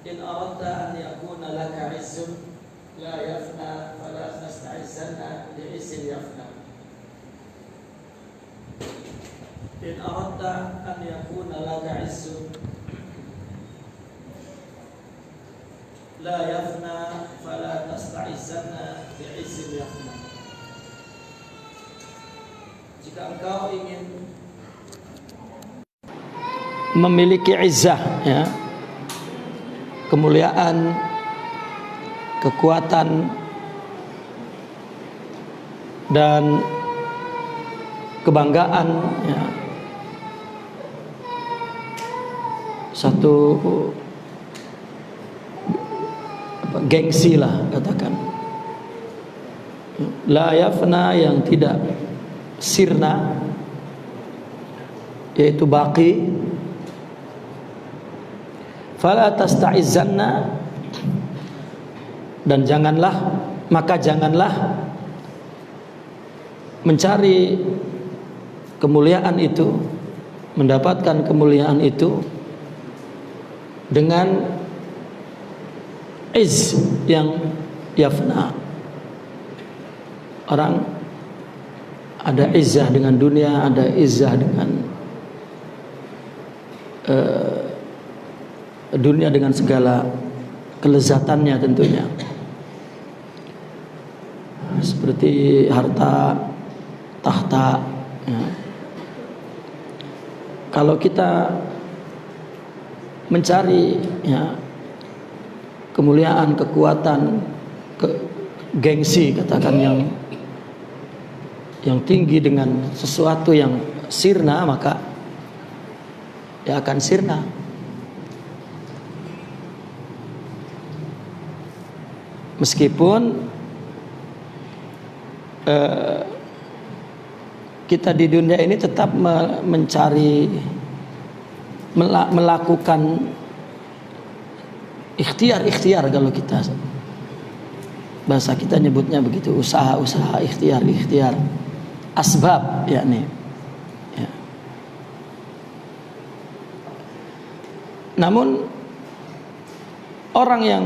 In aradta an yakuna laka izzun la yafna fala nasta'izzanna bi'izzin yafna. In aradta an yakuna laka izzun la yafna fala nasta'izzanna bi'izzin yafna. Jika engkau ingin memiliki izzah, ya, kemuliaan, kekuatan, dan kebanggaan, ya, satu gengsi lah katakan, la yafna, yang tidak sirna, yaitu baqi. Fala tasta'izzanna, dan janganlah mencari kemuliaan itu, mendapatkan kemuliaan itu dengan izz yang yafna. Orang ada izzah dengan dunia, ada izzah dengan dunia dengan segala kelezatannya tentunya, seperti harta, tahta, ya. Kalau kita mencari, ya, kemuliaan, kekuatan, gengsi katakan yang tinggi dengan sesuatu yang sirna, maka dia akan sirna. Meskipun kita di dunia ini tetap mencari, melakukan ikhtiar, kalau kita bahasa kita nyebutnya begitu, usaha ikhtiar, asbab, yakni, ya. Namun orang yang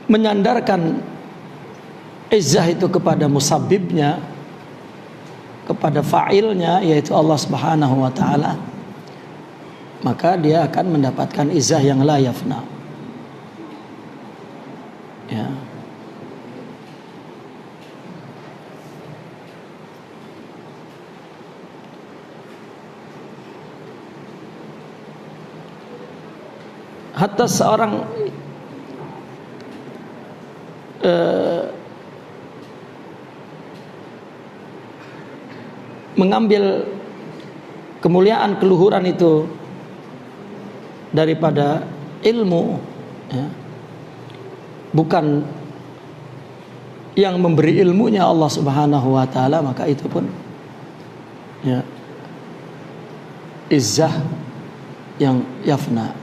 menyandarkan izzah itu kepada musabbibnya, kepada fa'ilnya, yaitu Allah Subhanahu wa ta'ala, maka dia akan mendapatkan izzah yang la yafna, ya. Hatta seorang mengambil kemuliaan, keluhuran itu daripada ilmu, ya, bukan yang memberi ilmunya Allah Subhanahu wa ta'ala, maka itu pun, ya, izzah yang yafna,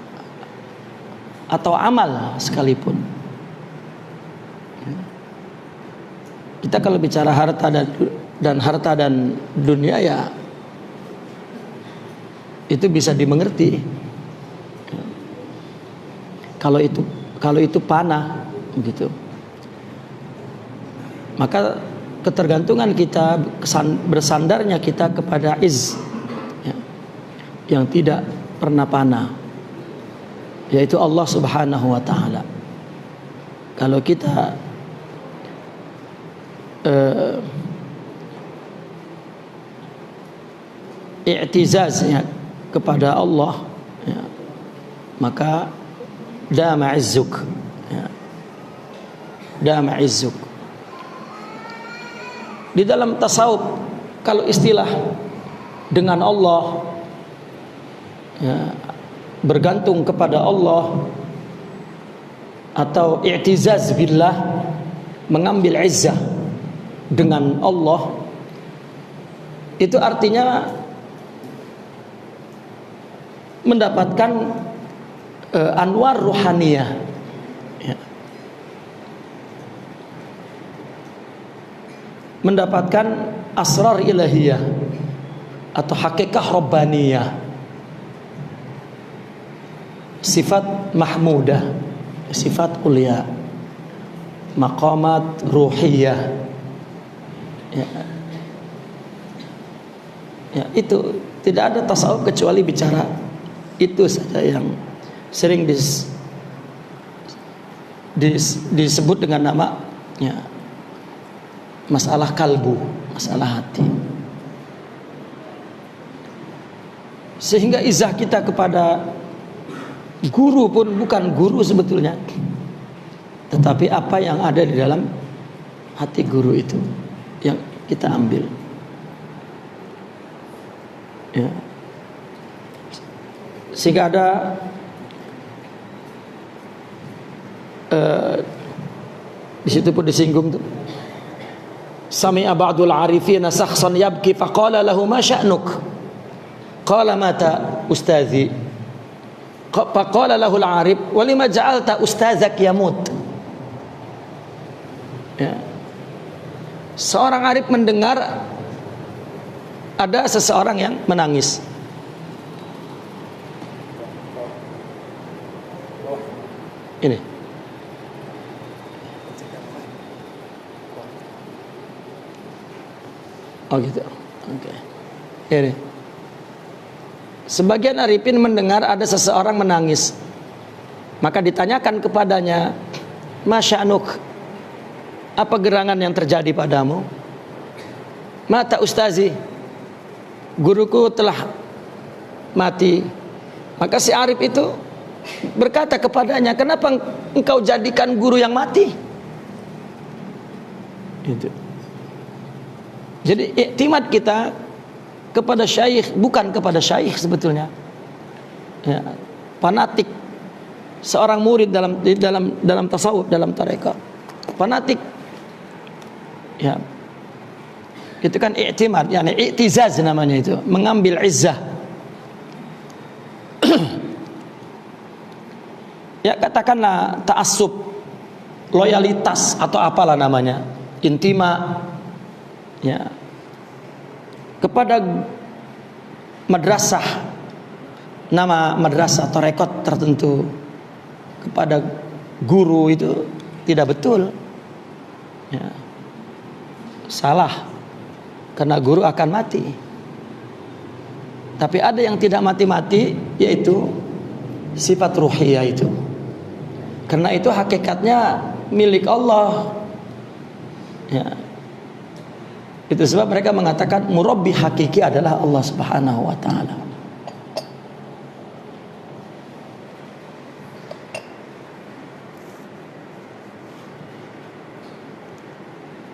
atau amal sekalipun. Kita kalau bicara harta dan dunia, ya, itu bisa dimengerti. Kalau itu panah, gitu. Maka ketergantungan kita, bersandarnya kita kepada izz, ya, yang tidak pernah panah, yaitu Allah Subhanahu wa ta'ala. Kalau kita i'tizaznya kepada Allah, ya, maka dama izzuk, ya, dama izzuk. Di dalam tasawuf, kalau istilah dengan Allah, ya, bergantung kepada Allah, atau i'tizaz billah, mengambil izzah dengan Allah, itu artinya mendapatkan anwar ruhaniyah, ya, mendapatkan asrar ilahiyah atau hakikat rabbaniyah. sifat mahmudah, sifat ulia, maqamat ruhiyah. Ya. Ya, itu tidak ada tasawuf kecuali bicara itu saja yang sering disebut dengan nama ya, masalah kalbu, masalah hati. Sehingga izah kita kepada guru pun bukan guru sebetulnya, tetapi apa yang ada di dalam hati guru itu yang kita ambil. Ya. Sehingga ada di situ pun disinggung tuh. Sami'a ba'dul 'arifina sakhsan yabki faqala lahu ma sya'nuk? Qala mata ustazi. Faqala lahu al-'arif wa lima ja'alta ustazak yamut? Ya. Seorang arif mendengar ada seseorang yang menangis. Ini. Oh gitu. Oke. Ini. Sebagian arifin mendengar ada seseorang menangis. Maka ditanyakan kepadanya, "Masya'nuk? Apa gerangan yang terjadi padamu?" "Mata ustazi. Guruku telah mati." Maka si arif itu berkata kepadanya, "Kenapa engkau jadikan guru yang mati?" Itu. Jadi iktimad kita kepada syaikh bukan kepada syaikh sebetulnya. Ya, fanatik seorang murid dalam tasawuf, dalam tarekat. Fanatik. Ya. Itu kan i'timad, yani i'tizaz namanya itu, mengambil izzah. Ya katakanlah ta'assub, loyalitas atau apalah namanya, intima ya kepada madrasah, nama madrasah atau rekod tertentu, kepada guru, itu tidak betul ya. Salah, karena guru akan mati. Tapi ada yang tidak mati-mati, yaitu sifat ruhiyah itu. Karena itu hakikatnya milik Allah ya. Itu sebab mereka mengatakan murabbi hakiki adalah Allah Subhanahu wa ta'ala.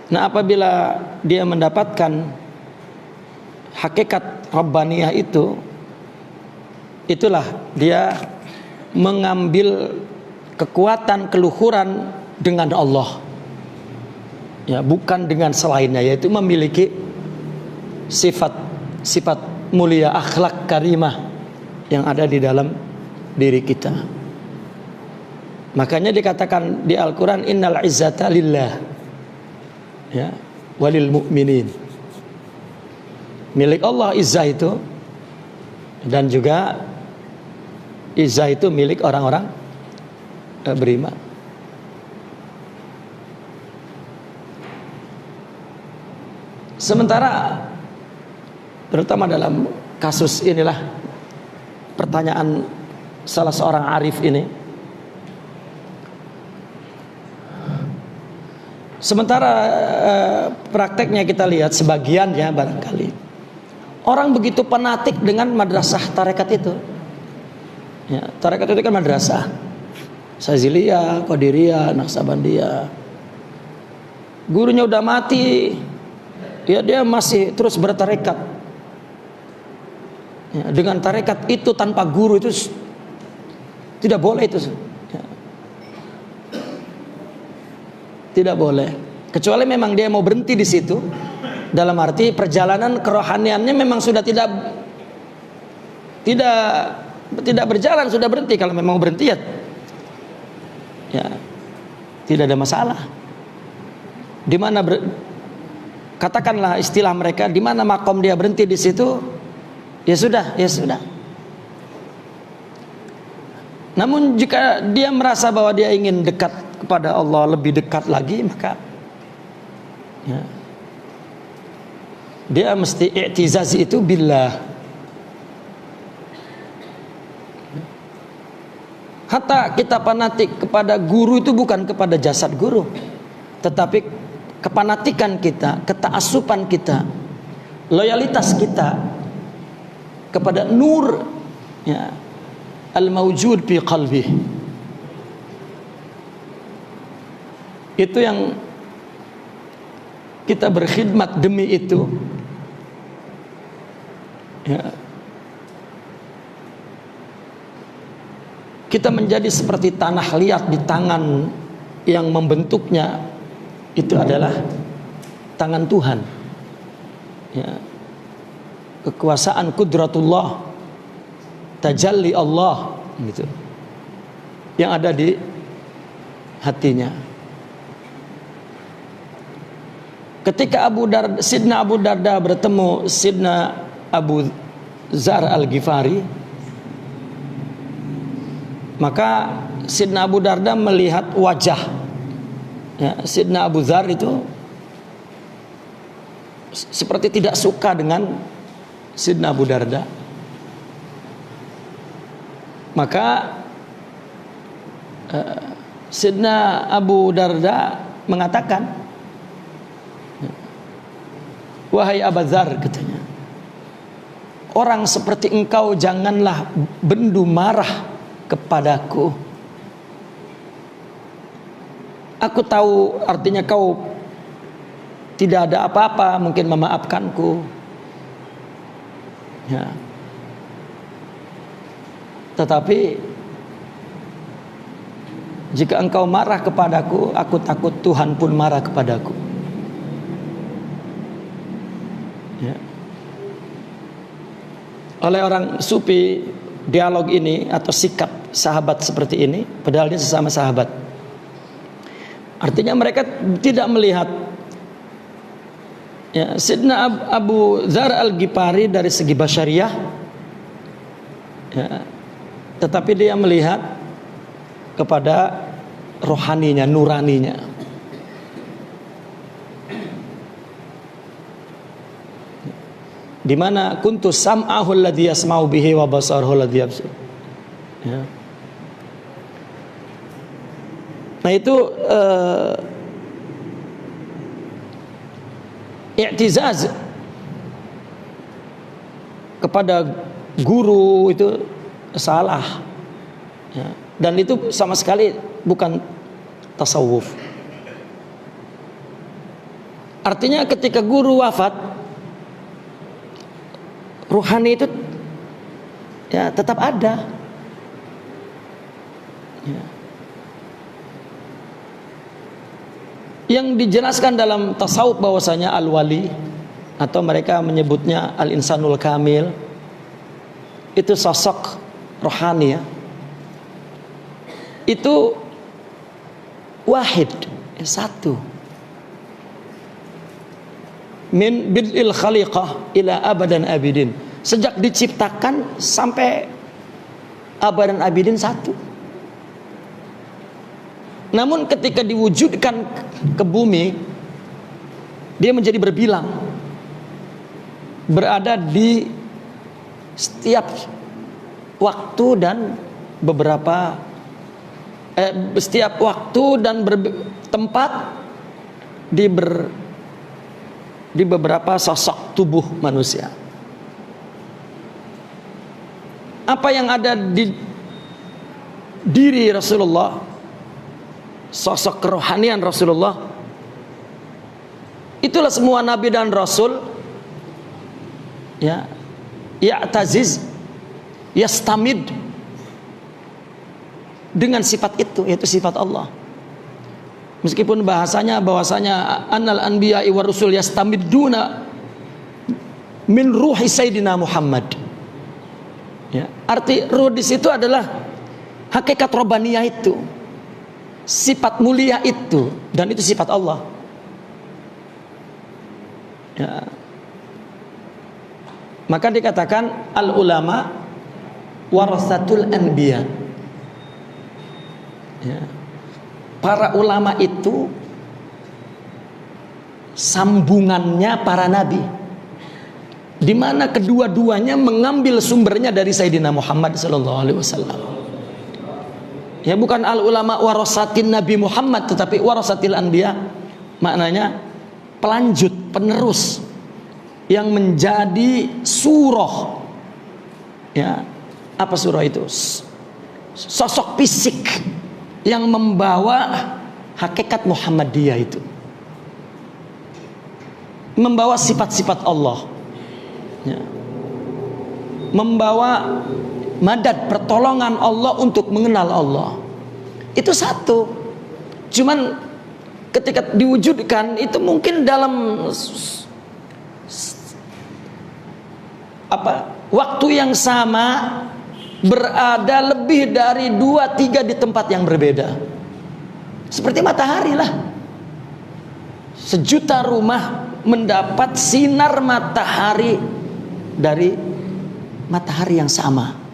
Nah, apabila dia mendapatkan hakikat Rabbaniyah itu, itulah dia mengambil kekuatan keluhuran dengan Allah ya, bukan dengan selainnya, yaitu memiliki sifat mulia, akhlak karimah yang ada di dalam diri kita. Makanya dikatakan di Al-Quran, innal izzata lillah ya, walil mu'minin. Milik Allah izzah itu, dan juga izzah itu milik orang-orang beriman. Sementara terutama dalam kasus inilah, pertanyaan salah seorang arif ini, sementara prakteknya kita lihat sebagiannya barangkali orang begitu fanatik dengan madrasah tarekat itu ya, tarekat itu kan madrasah Saziliyah, Qadiriyah, Naqsabandiyah. Gurunya udah mati ya, dia masih terus bertarekat ya, dengan tarekat itu tanpa guru itu tidak boleh itu ya. Tidak boleh, kecuali memang dia mau berhenti di situ, dalam arti perjalanan kerohaniannya memang sudah tidak berjalan, sudah berhenti. Kalau memang berhenti ya tidak ada masalah. Di mana katakanlah istilah mereka, di mana makom dia berhenti di situ, ya sudah. Namun jika dia merasa bahwa dia ingin dekat kepada Allah, lebih dekat lagi, maka ya, dia mesti i'tizaz itu billah. Hatta kita fanatik kepada guru itu bukan kepada jasad guru, tetapi kepanatikan kita, ketaasupan kita, loyalitas kita kepada nur, ya, al-mawjud fi qalbi. Itu yang kita berkhidmat demi itu, ya. Kita menjadi seperti tanah liat di tangan yang membentuknya itu adalah tangan Tuhan, ya. Kekuasaan kudratullah, tajalli Allah, gitu, yang ada di hatinya. Ketika Sidna Abu Darda bertemu Sidna Abu Dzar Al-Ghifari, maka Sidna Abu Darda melihat wajah, ya, Sidna Abu Dzar itu seperti tidak suka dengan Sidna Abu Darda. Maka Sidna Abu Darda mengatakan, wahai Abu Dzar, katanya, orang seperti engkau janganlah bendu marah kepadaku. Aku tahu artinya kau tidak ada apa-apa, mungkin memaafkanku, ya. Tetapi jika engkau marah kepadaku, aku takut Tuhan pun marah kepadaku, ya. Oleh orang sufi, dialog ini atau sikap sahabat seperti ini, padahal dia sesama sahabat, artinya mereka tidak melihat, ya, Sidna Abu Dzar Al-Ghifari dari segi basyariah, ya, tetapi dia melihat kepada rohaninya, nuraninya. Di mana kuntu sam'ahu alladhi yasma'u bihi wa basarahu alladhi yabsir. Ya. Nah itu i'tizaz kepada guru itu salah, ya. Dan itu sama sekali bukan tasawuf. Artinya ketika guru wafat, ruhani itu, ya, tetap ada, ya. Yang dijelaskan dalam tasawuf bahwasanya al-wali, atau mereka menyebutnya al-insanul kamil, itu sosok rohani, ya. Itu wahid, satu, min bid'il khaliqah ila abadan abidin, sejak diciptakan sampai abadan abidin satu. Namun ketika diwujudkan ke bumi, dia menjadi berbilang, berada di setiap waktu dan setiap waktu dan tempat di beberapa sosok tubuh manusia. Apa yang ada di diri Rasulullah, sosok kerohanian Rasulullah, itulah semua nabi dan rasul, ya, ya'taziz, yastamid dengan sifat itu, yaitu sifat Allah. Meskipun bahwasanya annal anbiya'i war rusul yastamidduna min ruhi sayyidina Muhammad, ya, arti ruh di situ adalah hakikat robbaniyah itu, sifat mulia itu, dan itu sifat Allah, ya. Maka dikatakan al ulama warasatul anbiya, Ya. Para ulama itu sambungannya para nabi, di mana kedua-duanya mengambil sumbernya dari Sayyidina Muhammad sallallahu alaihi wasallam. Ya, bukan al ulama warasatin Nabi Muhammad, tetapi warasatil anbiya, maknanya pelanjut, penerus yang menjadi surah. Ya, apa surah itu? Sosok fisik yang membawa hakikat Muhammadiyah itu, membawa sifat-sifat Allah, ya. Membawa madad, pertolongan Allah untuk mengenal Allah. Itu satu. Cuman ketika diwujudkan itu mungkin dalam waktu yang sama, berada lebih dari 2-3 di tempat yang berbeda. Seperti matahari lah. 1.000.000 rumah mendapat sinar matahari dari matahari yang sama.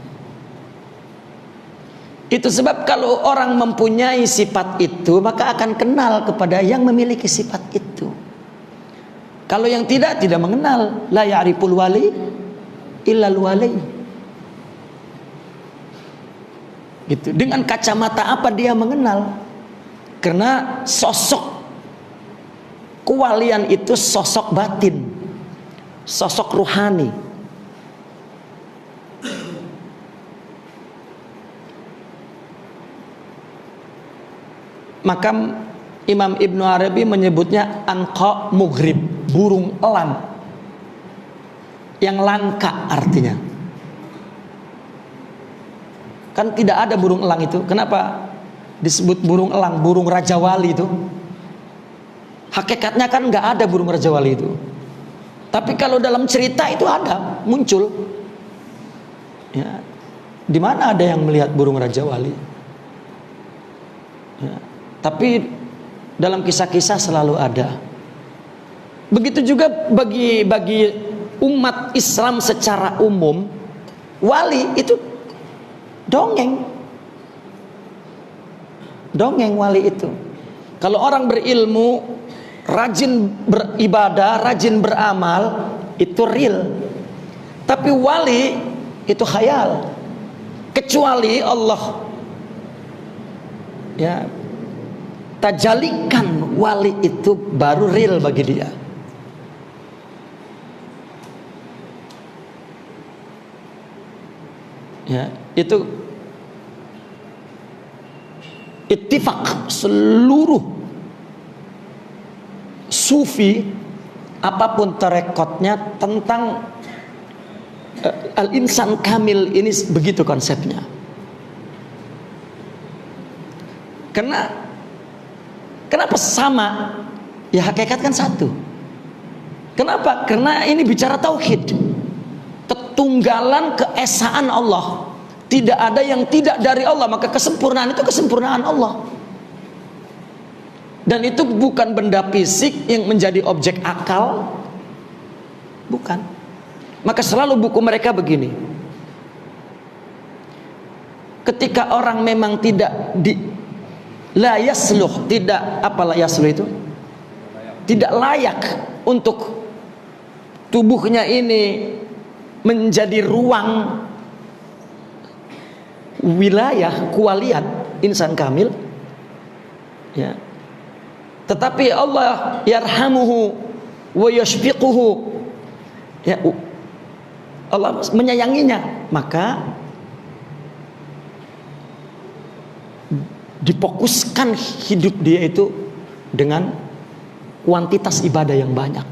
Itu sebab kalau orang mempunyai sifat itu, maka akan kenal kepada yang memiliki sifat itu. Kalau yang tidak mengenal. La ya'riful wali illal wali. Gitu. Dengan kacamata apa dia mengenal? Karena sosok kewalian itu sosok batin, sosok ruhani. Maka Imam Ibnu Arabi menyebutnya anqa mughrib, burung elang yang langka artinya. Kan tidak ada burung elang itu. Kenapa disebut burung elang, burung Raja Wali itu? Hakikatnya kan nggak ada burung Raja Wali itu. Tapi kalau dalam cerita itu ada, muncul. Ya. Di mana ada yang melihat burung Raja Wali? Ya. Tapi dalam kisah-kisah selalu ada. Begitu juga bagi umat Islam secara umum, wali itu dongeng wali itu. Kalau orang berilmu, rajin beribadah, rajin beramal, itu real. Tapi wali itu khayal. Kecuali Allah ya tajalikan, wali itu baru real bagi dia. Ya, itu ittifaq seluruh sufi apapun terekodnya tentang al-insan kamil ini begitu konsepnya. Kenapa sama? Ya hakikat kan satu. Kenapa? Karena ini bicara tauhid, ketunggalan, keesaan Allah. Tidak ada yang tidak dari Allah, maka kesempurnaan itu kesempurnaan Allah. Dan itu bukan benda fisik yang menjadi objek akal, bukan. Maka selalu buku mereka begini. Ketika orang memang tidak la yasluh, tidak apalah yasluh itu, tidak layak untuk tubuhnya ini menjadi ruang wilayah kualian insan kamil, ya. Tetapi Allah yarhamuhu wa yashfiquhu, ya, Allah menyayanginya, maka difokuskan hidup dia itu dengan kuantitas ibadah yang banyak,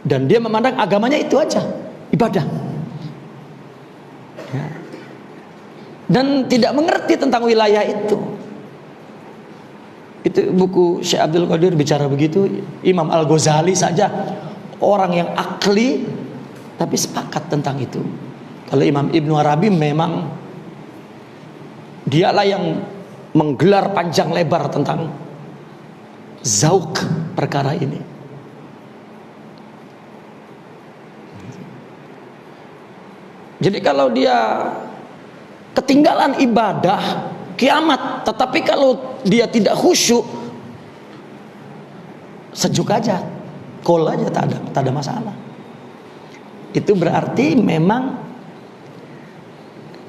dan dia memandang agamanya itu aja, ibadah, ya. Dan tidak mengerti tentang wilayah itu. Itu buku Syekh Abdul Qadir bicara begitu. Imam Al-Ghazali saja orang yang akli tapi sepakat tentang itu. Kalau Imam Ibnu Arabi memang dialah yang menggelar panjang lebar tentang zauq perkara ini. Jadi kalau dia ketinggalan ibadah, kiamat. Tetapi kalau dia tidak khusyuk, sejuk aja, cool aja, tak ada masalah. Itu berarti memang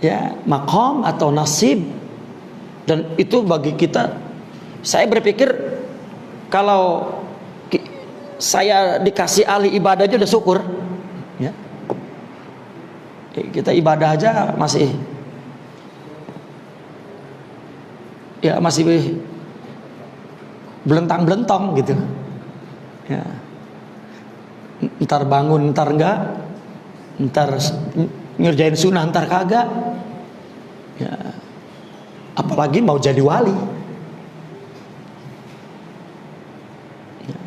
ya makom atau nasib. Dan itu bagi kita, saya berpikir kalau saya dikasih ahli ibadah aja udah syukur ya. Kita ibadah aja masih belentang-belentong gitu ya. Ntar bangun, ntar enggak, ntar ngerjain sunnah, ntar kagak ya. Apalagi mau jadi wali ya.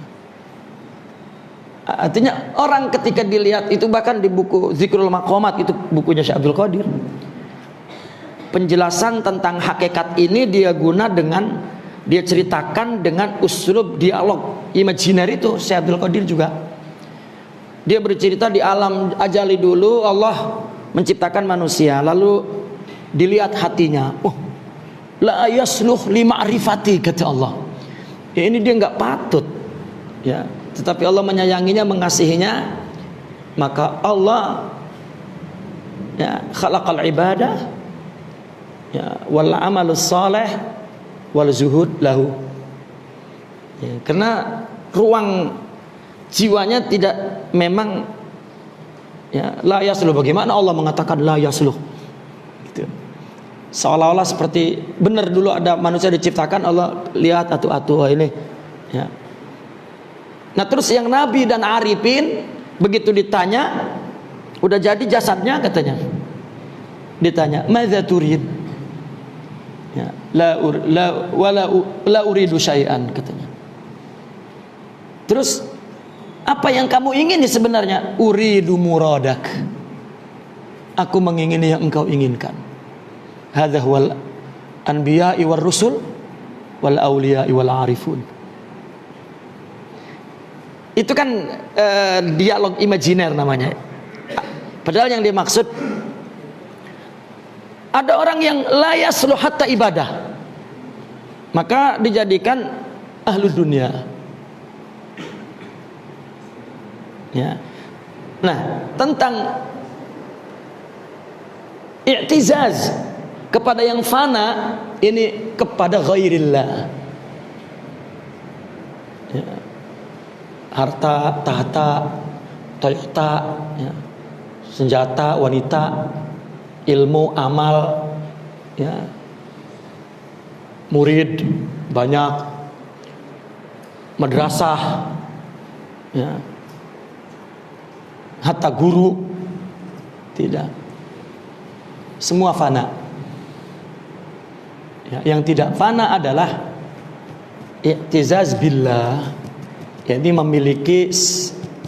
Artinya orang ketika dilihat itu, bahkan di buku Zikrul Maqamat, itu bukunya Syekh Abdul Qadir, penjelasan tentang hakikat ini dia ceritakan dengan uslub dialog imajiner. Itu Syekh Abdul Qadir juga, dia bercerita di alam ajali dulu Allah menciptakan manusia, lalu dilihat hatinya, la yasluh li ma'rifati, kata Allah. Ya, ini dia nggak patut ya, tetapi Allah menyayanginya, mengasihinya, maka Allah ya khalaqal ibadah ya wal amalus salih wal zuhud lahu ya, karena ruang jiwanya tidak memang ya la yasluh. Bagaimana Allah mengatakan la yasluh gitu, seolah-olah seperti benar dulu ada manusia diciptakan, Allah lihat atu-atu ini ya. Nah terus yang nabi dan arifin begitu ditanya udah jadi jasadnya, katanya ditanya madza turid ya, la uridu syai'an, katanya. Terus apa yang kamu ingini sebenarnya? Uridu muradak, aku mengingini yang engkau inginkan. Hadza huwal anbiya'i war rusul wal auliya'i wal arifun. Itu kan dialog imajiner namanya. Padahal yang dimaksud, ada orang yang la yasluh hatta ibadah, maka dijadikan ahlu dunia ya. Nah tentang i'tizaz kepada yang fana, ini kepada ghairillah ya. Harta, tahta, Toyota ya. Senjata, wanita, ilmu, amal ya. Murid banyak, madrasah ya. Hatta guru tidak, semua fana ya. Yang tidak fana adalah i'tizaz billah, yakni memiliki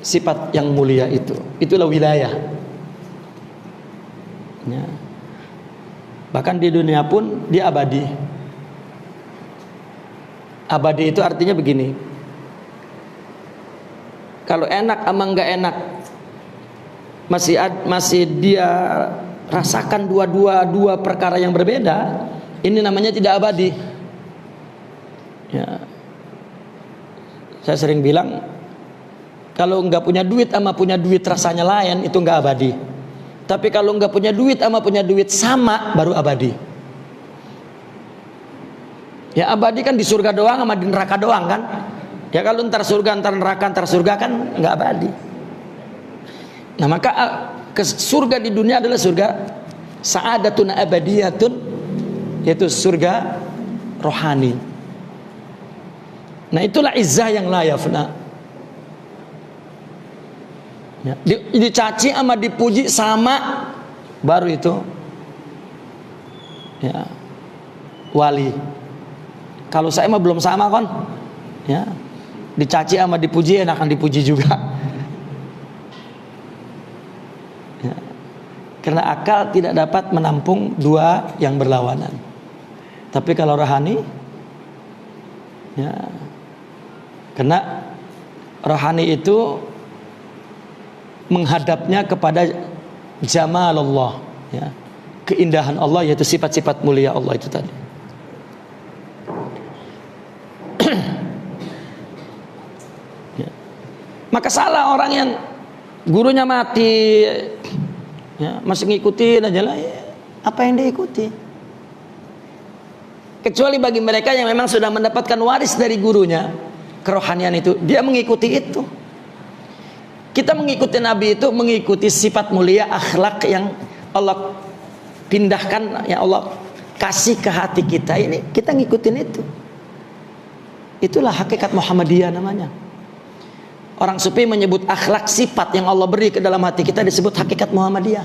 sifat yang mulia itu. Itulah wilayah ya. Bahkan di dunia pun dia abadi. Abadi itu artinya begini, kalau enak sama enggak enak masih dia rasakan dua perkara yang berbeda, ini namanya tidak abadi ya. Saya sering bilang, kalau enggak punya duit sama punya duit rasanya lain, itu enggak abadi. Tapi kalau enggak punya duit sama punya duit sama, baru abadi ya. Abadi kan di surga doang sama di neraka doang kan ya. Kalau ntar surga, ntar neraka, ntar surga, kan enggak abadi. Nah maka ke surga di dunia adalah surga sa'adatun abadiyatun, yaitu surga rohani. Nah itulah izzah yang la yafna ya. Dicaci sama dipuji sama, baru itu ya wali. Kalau saya mah belum sama kan ya, dicaci sama dipuji enakan dipuji juga ya. Karena akal tidak dapat menampung dua yang berlawanan. Tapi kalau rohani ya, karena rohani itu menghadapnya kepada jamal Allah ya, keindahan Allah, yaitu sifat-sifat mulia Allah itu tadi. orang yang gurunya mati, ya, masih ngikutin aja lah, ya, apa yang diikuti? Kecuali bagi mereka yang memang sudah mendapatkan waris dari gurunya, kerohanian itu, dia mengikuti itu. Kita mengikuti Nabi itu mengikuti sifat mulia, akhlak yang Allah pindahkan, yang Allah kasih ke hati kita, ini kita ngikutin itu. Itulah hakikat Muhammadiyah namanya. Orang sufi menyebut akhlak, sifat yang Allah beri ke dalam hati kita disebut hakikat Muhammadiyah.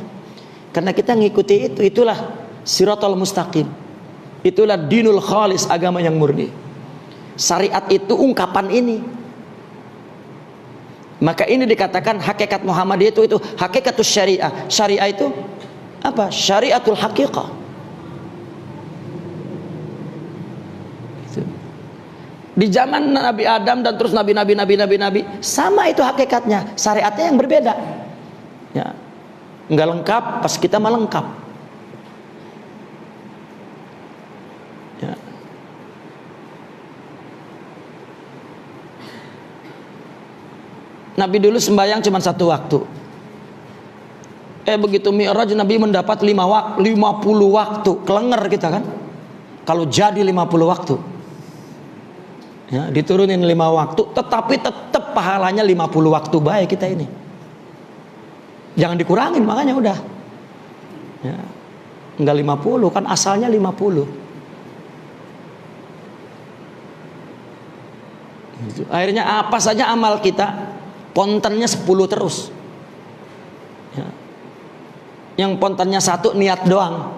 Karena kita ngikuti itu. Itulah siratal mustaqim. Itulah dinul khalis, agama yang murni. Syariat itu ungkapan ini. Maka ini dikatakan hakikat Muhammadiyah itu hakikatus syariah. Syariah itu apa? Syariatul haqiqah. Di zaman Nabi Adam dan terus nabi sama itu hakikatnya, syariatnya yang berbeda. Ya, nggak lengkap, pas kita mah lengkap. Ya. Nabi dulu sembahyang cuma 1 waktu. Begitu Mi'raj Nabi mendapat 50 waktu, kelenger kita kan. Kalau jadi 50 waktu. Ya, diturunin 5 waktu, tetapi tetap pahalanya 50 waktu baik kita ini. Jangan dikurangin, makanya udah. Ya, enggak 50, kan asalnya 50. Gitu. Akhirnya apa saja amal kita, pontennya 10 terus. Ya. Yang pontennya 1 niat doang.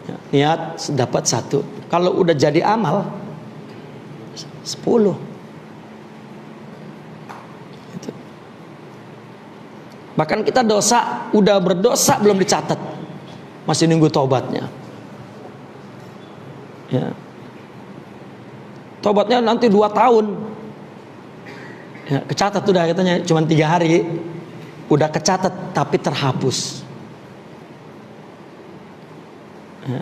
Ya, niat dapat 1. Kalau udah jadi amal 10. Gitu. Bahkan kita dosa, udah berdosa belum dicatat, masih nunggu tobatnya. Ya. Tobatnya nanti 2 tahun. Ya, kecatat udah katanya cuma 3 hari, udah kecatat tapi terhapus. Ya.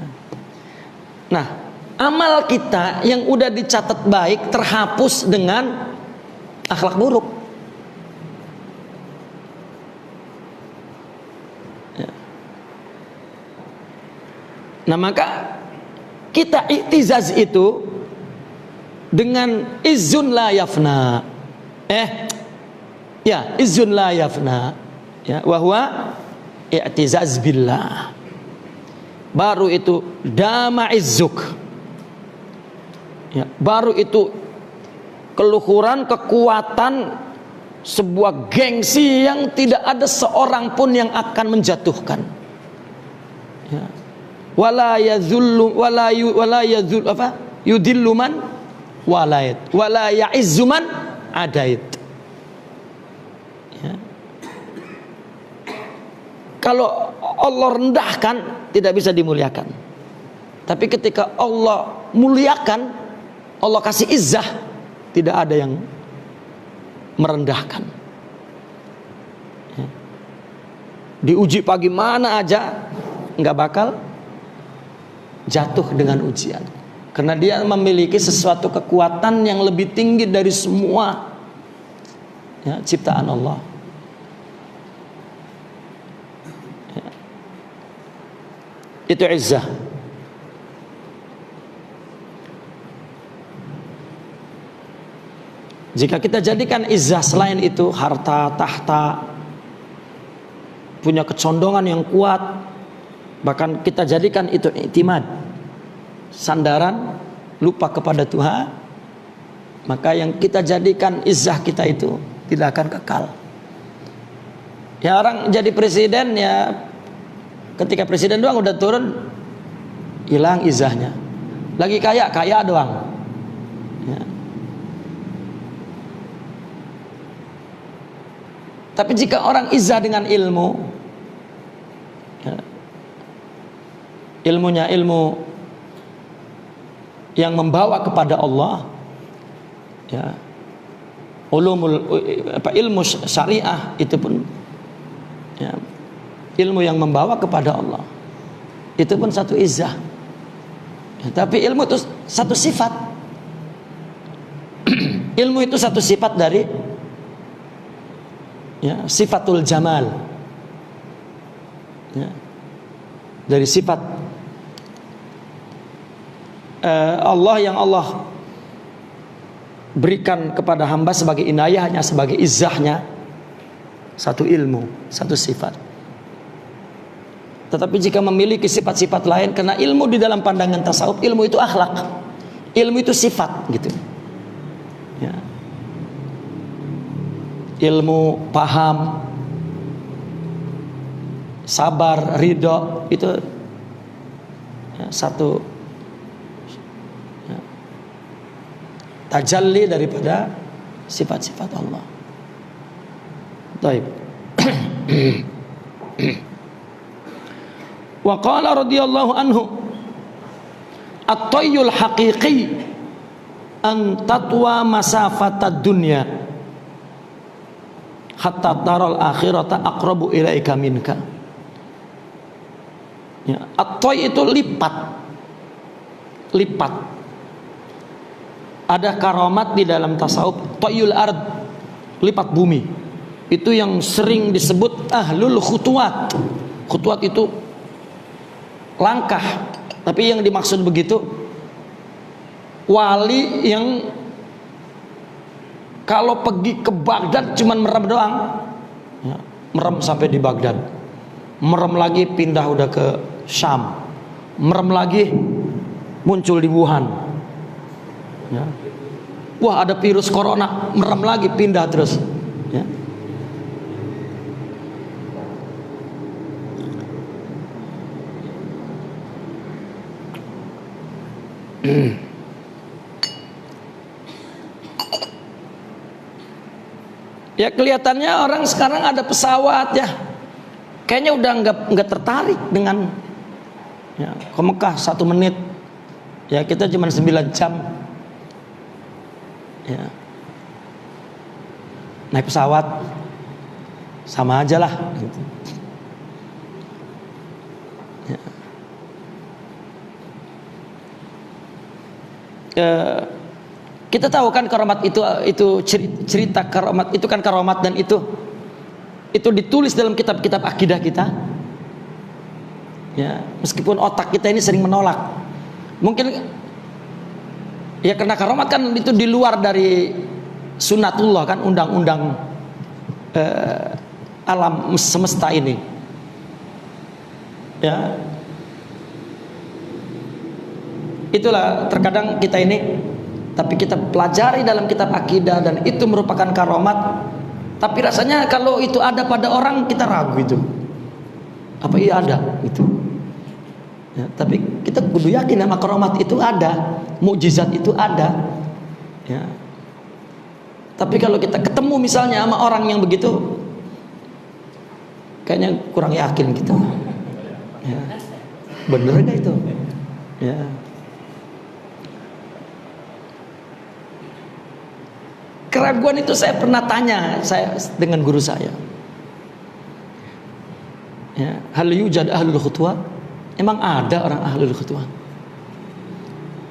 Nah, amal kita yang udah dicatat baik terhapus dengan akhlak buruk. Ya. Nah, maka kita i'tizaz itu dengan izzun la yafna. Izzun la yafna. Ya, wa huwa i'tizaz billah. Baru itu dama izzuk. Ya, baru itu keluhuran, kekuatan, sebuah gengsi yang tidak ada seorang pun yang akan menjatuhkan. Ya. Wala yazullu wala yazul apa? Yudillu man walait, wala ya'izzu man adait. Ya. Kalau Allah rendahkan tidak bisa dimuliakan. Tapi ketika Allah muliakan, Allah kasih izzah, tidak ada yang merendahkan. Ya. Diuji pagi mana aja nggak bakal jatuh dengan ujian, karena dia memiliki sesuatu kekuatan yang lebih tinggi dari semua, ya, ciptaan Allah. Ya. Itu izzah. Jika kita jadikan izzah selain itu, harta, tahta, punya kecondongan yang kuat, bahkan kita jadikan itu i'timad, sandaran, lupa kepada Tuhan, maka yang kita jadikan izzah kita itu tidak akan kekal. Ya, orang jadi presiden, ya ketika presiden doang udah turun, hilang izzahnya. Lagi kaya doang. Ya. Tapi jika orang izzah dengan ilmu, ya, ilmunya ilmu yang membawa kepada Allah, ya, ilmu syariah itu pun, ya, ilmu yang membawa kepada Allah, itu pun satu izzah. Ya, tapi ilmu itu satu sifat. Ilmu itu satu sifat dari Ya, sifatul jamal. Ya. Dari sifat Allah yang Allah berikan kepada hamba sebagai inayahnya, sebagai izzahnya, satu ilmu, satu sifat. Tetapi jika memiliki sifat-sifat lain, karena ilmu di dalam pandangan tasawuf, ilmu itu akhlak, ilmu itu sifat, gitu. Ya. Ilmu, paham, sabar, ridho, itu ya, satu ya, tajalli daripada sifat-sifat Allah. Baik. Wa qala radhiyallahu anhu, at-tayyul haqiqi an tatwa masafatad dunya hatta taral akhirata aqrabu ilaika minka. Ya, at-tay itu lipat. Ada karamat di dalam tasawuf, tayyul ard, lipat bumi. Itu yang sering disebut ahlul khutuwat. Khutuwat itu langkah, tapi yang dimaksud begitu wali yang kalau pergi ke Baghdad cuman merem doang, ya, merem sampai di Baghdad, merem lagi pindah udah ke Syam, merem lagi muncul di Wuhan, ya. Wah, ada virus corona, merem lagi pindah terus, ya. Ya, kelihatannya orang sekarang ada pesawat, ya, kayaknya udah nggak tertarik dengan, ya, ke Mekah 1 menit, ya, kita cuma 9 jam, ya, naik pesawat sama aja lah, gitu. Ya. Kita tahu kan karamat itu cerita karamat itu kan karamat, dan itu ditulis dalam kitab-kitab akidah kita. Ya, meskipun otak kita ini sering menolak. Mungkin ya karena karamat kan itu di luar dari sunatullah kan, undang-undang alam semesta ini. Ya. Itulah terkadang kita ini, tapi kita pelajari dalam kitab akidah dan itu merupakan karamat, tapi rasanya kalau itu ada pada orang kita ragu itu. Apa iya ada itu? Ya, tapi kita kudu yakin sama karamat itu ada, mukjizat itu ada. Ya. Tapi kalau kita ketemu misalnya sama orang yang begitu, kayaknya kurang yakin kita. Ya. Bener gak itu? Ya. Keraguan itu saya pernah tanya dengan guru saya. Ya, hal yujad ahlul khutwah? Emang ada orang ahlul khutwah?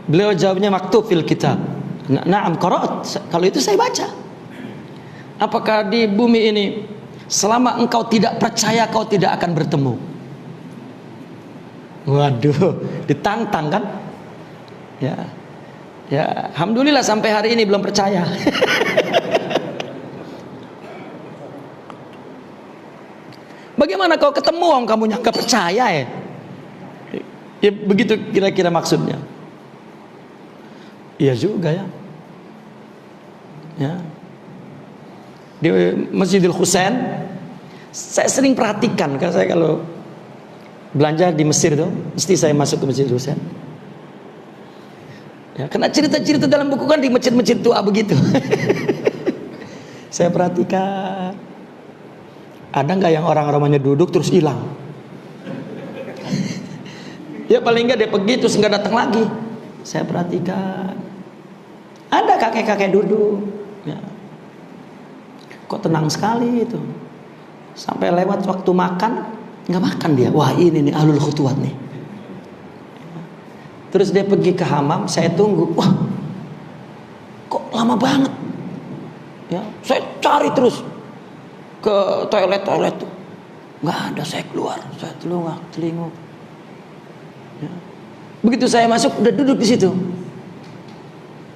Beliau jawabnya maktub fil kitab. Na'am qara'at. Kalau itu saya baca. Apakah di bumi ini selama engkau tidak percaya kau tidak akan bertemu? Waduh, ditantang kan? Ya. Ya, alhamdulillah sampai hari ini belum percaya. Bagaimana kau ketemu orang kamu nyangka percaya ya? Ya begitu kira-kira maksudnya. Iya juga ya. Ya. Di Masjidil Husain saya sering perhatikan, karena saya kalau belanja di Mesir tuh mesti saya masuk ke Masjidil Husain. Ya, karena cerita-cerita dalam buku kan di masjid-masjid tua begitu. Saya perhatikan, ada nggak yang orang-orangnya duduk terus hilang? Ya paling nggak dia pergi terus nggak datang lagi. Saya perhatikan, ada kakek-kakek duduk. Ya. Kok tenang sekali itu. Sampai lewat waktu makan nggak makan dia. Wah ini nih ahlul khutuwat nih. Terus dia pergi ke hamam, saya tunggu. Wah, kok lama banget? Ya, saya cari terus. ke toilet tuh. Nggak ada, saya keluar, saya telinguk. Ya. Begitu saya masuk udah duduk di situ.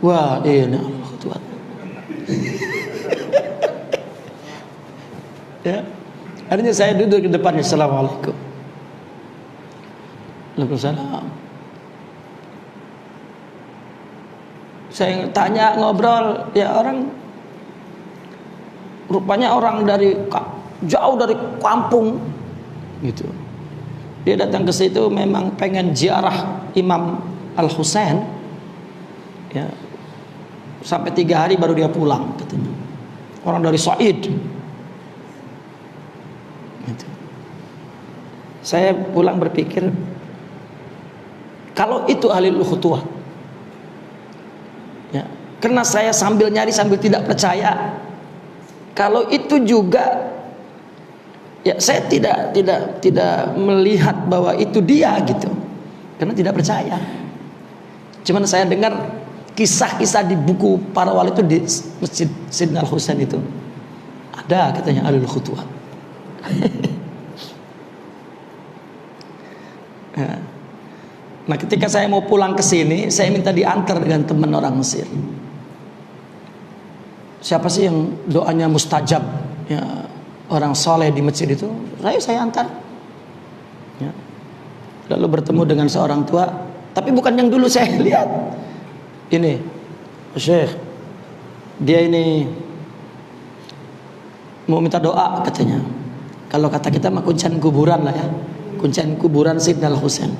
Wah, ini Allah Tuhan. Ya. Akhirnya saya duduk di depannya, Assalamualaikum. Waalaikumsalam. Saya tanya, ngobrol, ya orang rupanya orang dari jauh dari kampung gitu. Dia datang ke situ memang pengen ziarah Imam Al-Husain. Ya. Sampai 3 hari baru dia pulang katanya. Orang dari Said. Gitu. Saya pulang berpikir, kalau itu ahlul khutuwah, ya, karena saya sambil nyari sambil tidak percaya. Kalau itu juga, ya saya tidak melihat bahwa itu dia gitu, karena tidak percaya. Cuman saya dengar kisah-kisah di buku para wali itu di Masjid Sayyidina Al-Husain itu ada katanya ahlul khutuwah. Nah, ketika saya mau pulang ke sini, saya minta diantar dengan teman orang Mesir. Siapa sih yang doanya mustajab, ya, orang soleh di masjid itu? Saya antar. Ya. Lalu bertemu dengan seorang tua, tapi bukan yang dulu saya lihat. Ini Syekh, dia ini mau minta doa katanya. Kalau kata kita mah kuncian kuburan lah ya, kuncian kuburan Sayyidina Al-Husain.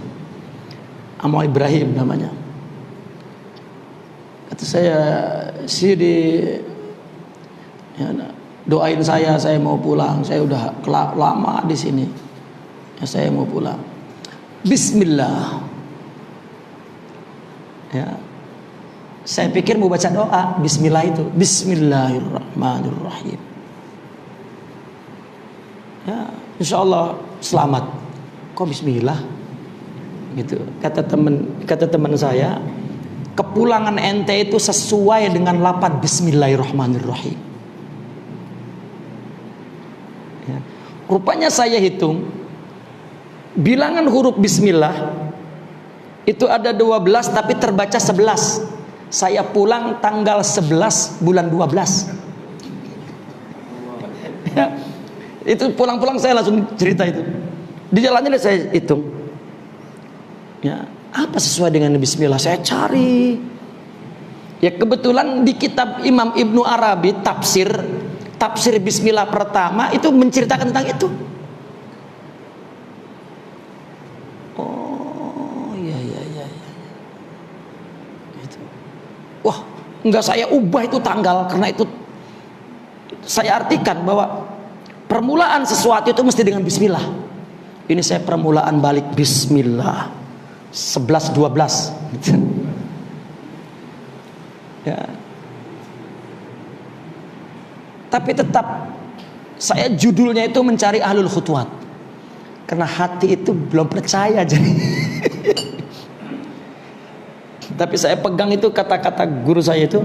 Amal Ibrahim namanya. Kata saya, Sidi, ya, doain saya mau pulang. Saya udah lama di sini. Ya, saya mau pulang. Bismillah. Ya. Saya pikir mau baca doa. Bismillah itu. Bismillahirrahmanirrahim. Ya, insyaallah selamat. Kok Bismillah? Gitu. Kata teman saya, kepulangan ente itu sesuai dengan lafaz Bismillahirrahmanirrahim. Ya. Rupanya saya hitung bilangan huruf Bismillah itu ada 12 tapi terbaca 11. Saya pulang tanggal 11 bulan 12. Ya. Itu pulang-pulang saya langsung cerita itu. Di jalannya saya hitung. Ya, apa sesuai dengan Bismillah? Saya cari. Ya, kebetulan di kitab Imam Ibnu Arabi tafsir Bismillah pertama itu menceritakan tentang itu. Oh, iya. Gitu. Wah, enggak saya ubah itu tanggal, karena itu saya artikan bahwa permulaan sesuatu itu mesti dengan Bismillah. Ini saya permulaan balik Bismillah 11-12 gitu. Ya. Tapi tetap saya judulnya itu mencari ahlul khutuwat, karena hati itu belum percaya jadi. Tapi saya pegang itu kata-kata guru saya itu,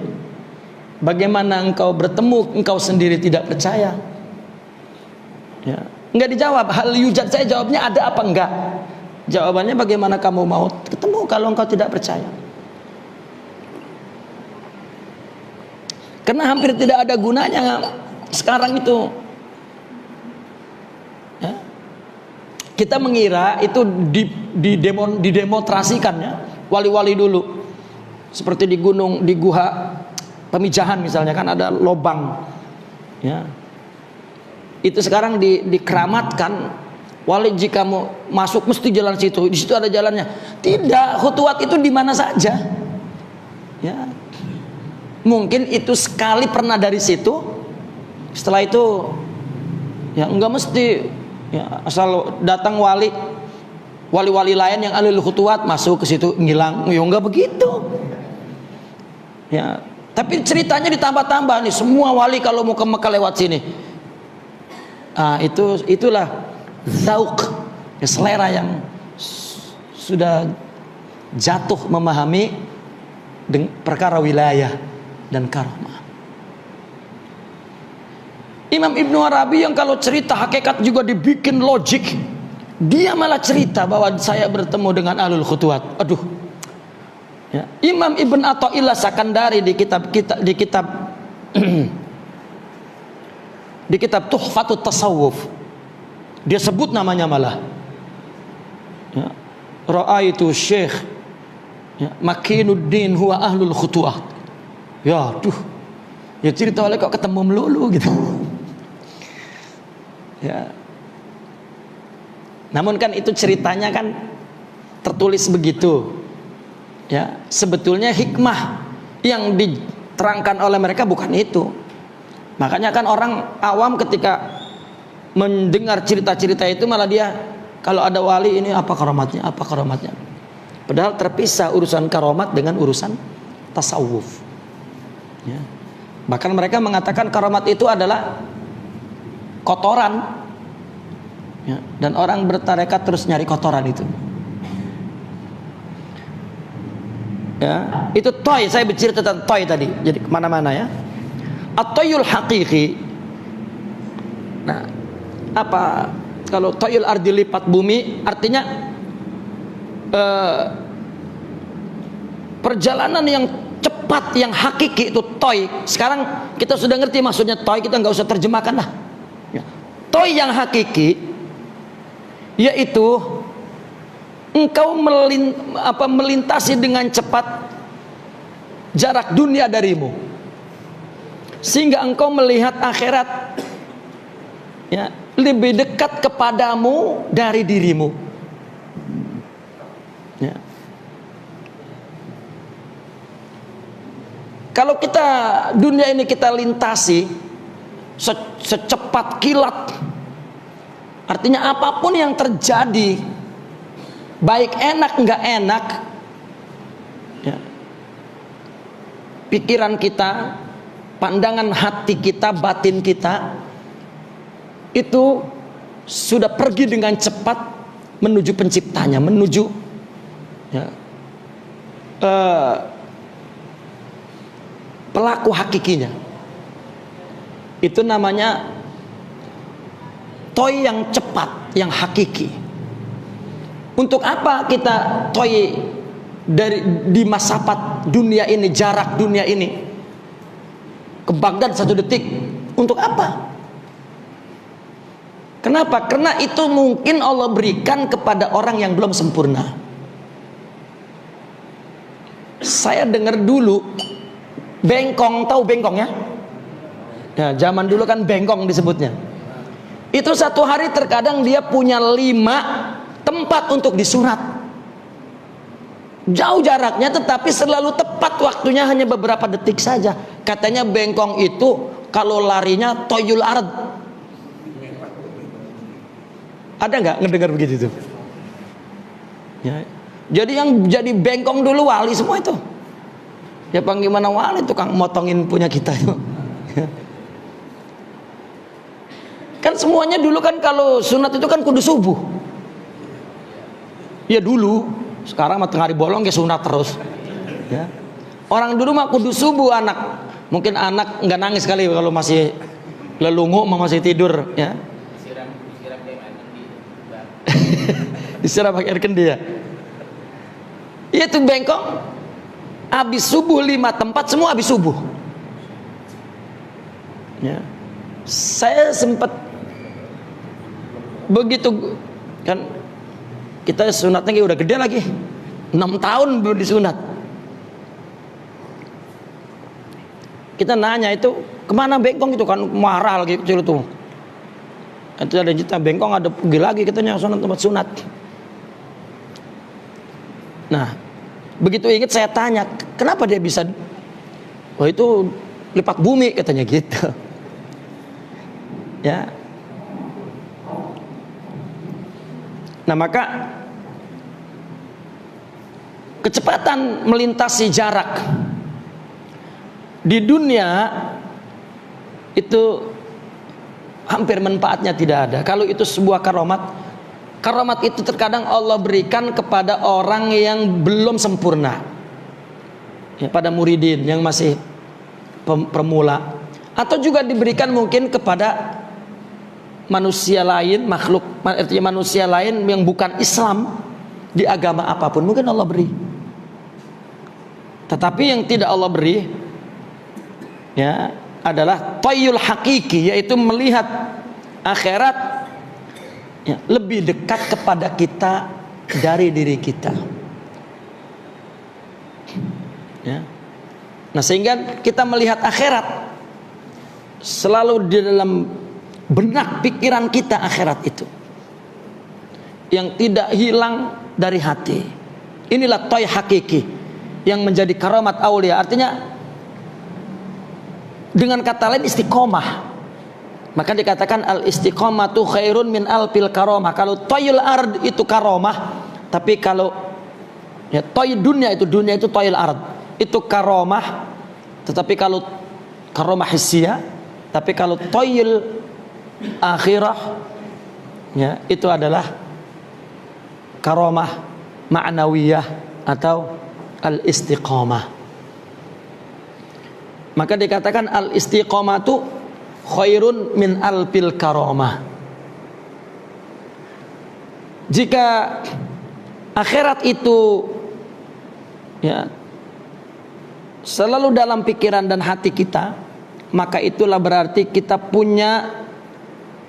bagaimana engkau bertemu engkau sendiri tidak percaya? Ya. Enggak dijawab. Hal yujad, saya jawabnya ada apa enggak? Jawabannya bagaimana kamu mau ketemu kalau engkau tidak percaya? Karena hampir tidak ada gunanya sekarang itu. Ya. Kita mengira itu didemonstrasikan ya, wali-wali dulu. Seperti di gunung, di Guha Pemijahan misalnya kan ada lobang. Ya. Itu sekarang dikeramatkan. Wali jika mau masuk mesti jalan situ, di situ ada jalannya. Tidak, khutuwat itu di mana saja. Ya. Mungkin itu sekali pernah dari situ, setelah itu ya enggak mesti. Ya, asal datang wali-wali lain yang ahlul khutuwat masuk ke situ ngilang, ya enggak begitu. Ya, tapi ceritanya ditambah-tambah nih, semua wali kalau mau ke Mekah lewat sini. Ah, itulah zauq, ya, selera yang sudah jatuh memahami perkara wilayah dan karamah. Imam Ibnu Arabi yang kalau cerita hakikat juga dibikin logik, dia malah cerita bahwa saya bertemu dengan ahlul khutuwat. Aduh. Ya. Imam Ibn Athaillah Sakandari di kitab di kitab Tuhfatut Tasawuf, dia sebut namanya malah. Ya. Ra'aitu Syekh Makinuddin huwa ahlul khutuwat. Ya, aduh. Ya cerita oleh kok ketemu melulu gitu. Ya. Namun kan itu ceritanya kan tertulis begitu. Ya, sebetulnya hikmah yang diterangkan oleh mereka bukan itu. Makanya kan orang awam ketika mendengar cerita-cerita itu malah dia kalau ada wali ini apa karomatnya, apa karomatnya. Padahal terpisah urusan karomat dengan urusan tasawuf. Ya. Bahkan mereka mengatakan karomat itu adalah kotoran, ya, dan orang bertarekat terus nyari kotoran itu. Ya, itu toy. Saya bercerita tentang toy tadi. Jadi kemana-mana ya. At-toyul haqiqi. Nah, apa kalau toyul ardi lipat bumi? Artinya perjalanan yang cepat, yang hakiki itu toy. Sekarang kita sudah ngerti maksudnya toy, kita nggak usah terjemahkan lah. Toy yang hakiki yaitu engkau melintasi dengan cepat jarak dunia darimu, sehingga engkau melihat akhirat ya, lebih dekat kepadamu dari dirimu. Ya. Kalau kita dunia ini kita lintasi secepat kilat, artinya apapun yang terjadi, baik enak nggak enak, ya, pikiran kita, pandangan hati kita, batin kita itu sudah pergi dengan cepat menuju penciptanya, menuju ya, pelaku hakikinya. Itu namanya toy yang cepat, yang hakiki. Untuk apa kita toy di masapat dunia ini, jarak dunia ini ke Baghdad 1 detik? Untuk apa? Kenapa? Karena itu mungkin Allah berikan kepada orang yang belum sempurna. Saya dengar dulu bengkong, tahu bengkong ya? Ya, zaman dulu kan bengkong disebutnya. Itu satu hari terkadang dia punya 5 tempat untuk disurat. Jauh jaraknya tetapi selalu tepat waktunya, hanya beberapa detik saja. Katanya bengkong itu kalau larinya toyul ard. Ada nggak ngedengar begitu tuh? Ya. Jadi yang jadi bengkong dulu wali semua itu. Ya panggil mana wali, tukang motongin punya kita itu. Kan semuanya dulu kan kalau sunat itu kan kudu subuh. Ya dulu, sekarang mah tengah hari bolong ya sunat terus. Ya. Orang dulu mah kudu subuh anak. Mungkin anak nggak nangis kali kalau masih lelungu, masih tidur. Ya. Disiram pakai air kendi ya. Itu bengkong. Habis subuh 5 tempat semua habis subuh. Ya. Saya sempat begitu kan, kita sunatnya udah gede lagi, 6 tahun belum disunat. Kita nanya itu kemana bengkong itu kan marah lagi kecil tuh. Itu ada cerita bengkong ada pergi lagi katanya sunat tempat sunat. Nah begitu ingat saya tanya kenapa dia bisa, oh itu lipat bumi katanya gitu. Ya. Nah maka kecepatan melintasi jarak di dunia itu hampir manfaatnya tidak ada. Kalau itu sebuah karomat, karomat itu terkadang Allah berikan kepada orang yang belum sempurna, ya, pada muridin yang masih pemula, atau juga diberikan mungkin kepada manusia lain, makhluk, artinya manusia lain yang bukan Islam, di agama apapun mungkin Allah beri. Tetapi yang tidak Allah beri ya adalah tayyul hakiki, yaitu melihat akhirat ya, lebih dekat kepada kita dari diri kita ya. Nah, sehingga kita melihat akhirat selalu di dalam benak pikiran kita, akhirat itu yang tidak hilang dari hati. Inilah toy hakiki yang menjadi karamat aulia. Artinya dengan kata lain istiqomah. Maka dikatakan al istiqomatu khairun min alfil karomah. Kalau toyul ard itu karomah, tapi kalau ya toy dunia itu toyul ard itu karomah. Tetapi kalau karomah hissiyah, tapi kalau toyul akhirah ya itu adalah karomah ma'nawiyah atau al-istiqamah. Maka dikatakan al-istiqamatu khairun min alfil karomah. Jika akhirat itu ya selalu dalam pikiran dan hati kita, maka itulah berarti kita punya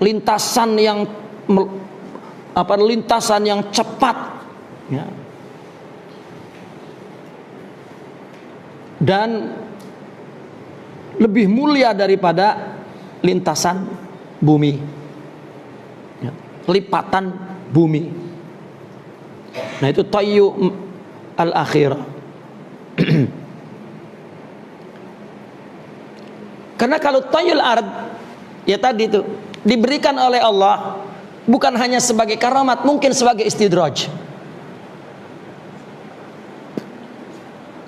lintasan yang cepat ya. Dan lebih mulia daripada lintasan bumi ya, lipatan bumi. Nah, itu tayyu al-akhirah. Karena kalau tayyul ard ya tadi itu diberikan oleh Allah bukan hanya sebagai karamat, mungkin sebagai istidraj.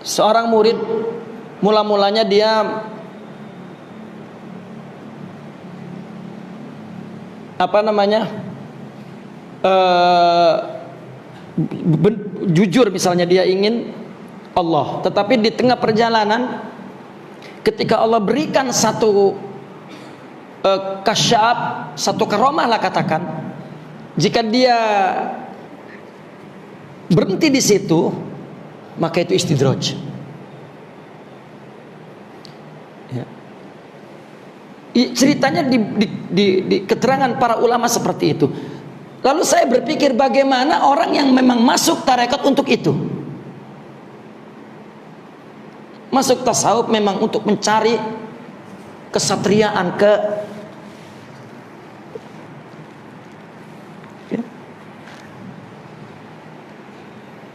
Seorang murid mula-mulanya dia jujur misalnya dia ingin Allah, tetapi di tengah perjalanan ketika Allah berikan satu kasyaf, satu karomah lah katakan, jika dia berhenti di situ, maka itu istidraj ya. Ceritanya di keterangan para ulama seperti itu. Lalu saya berpikir bagaimana orang yang memang masuk tarekat untuk itu, masuk tasawuf memang untuk mencari kesatriaan,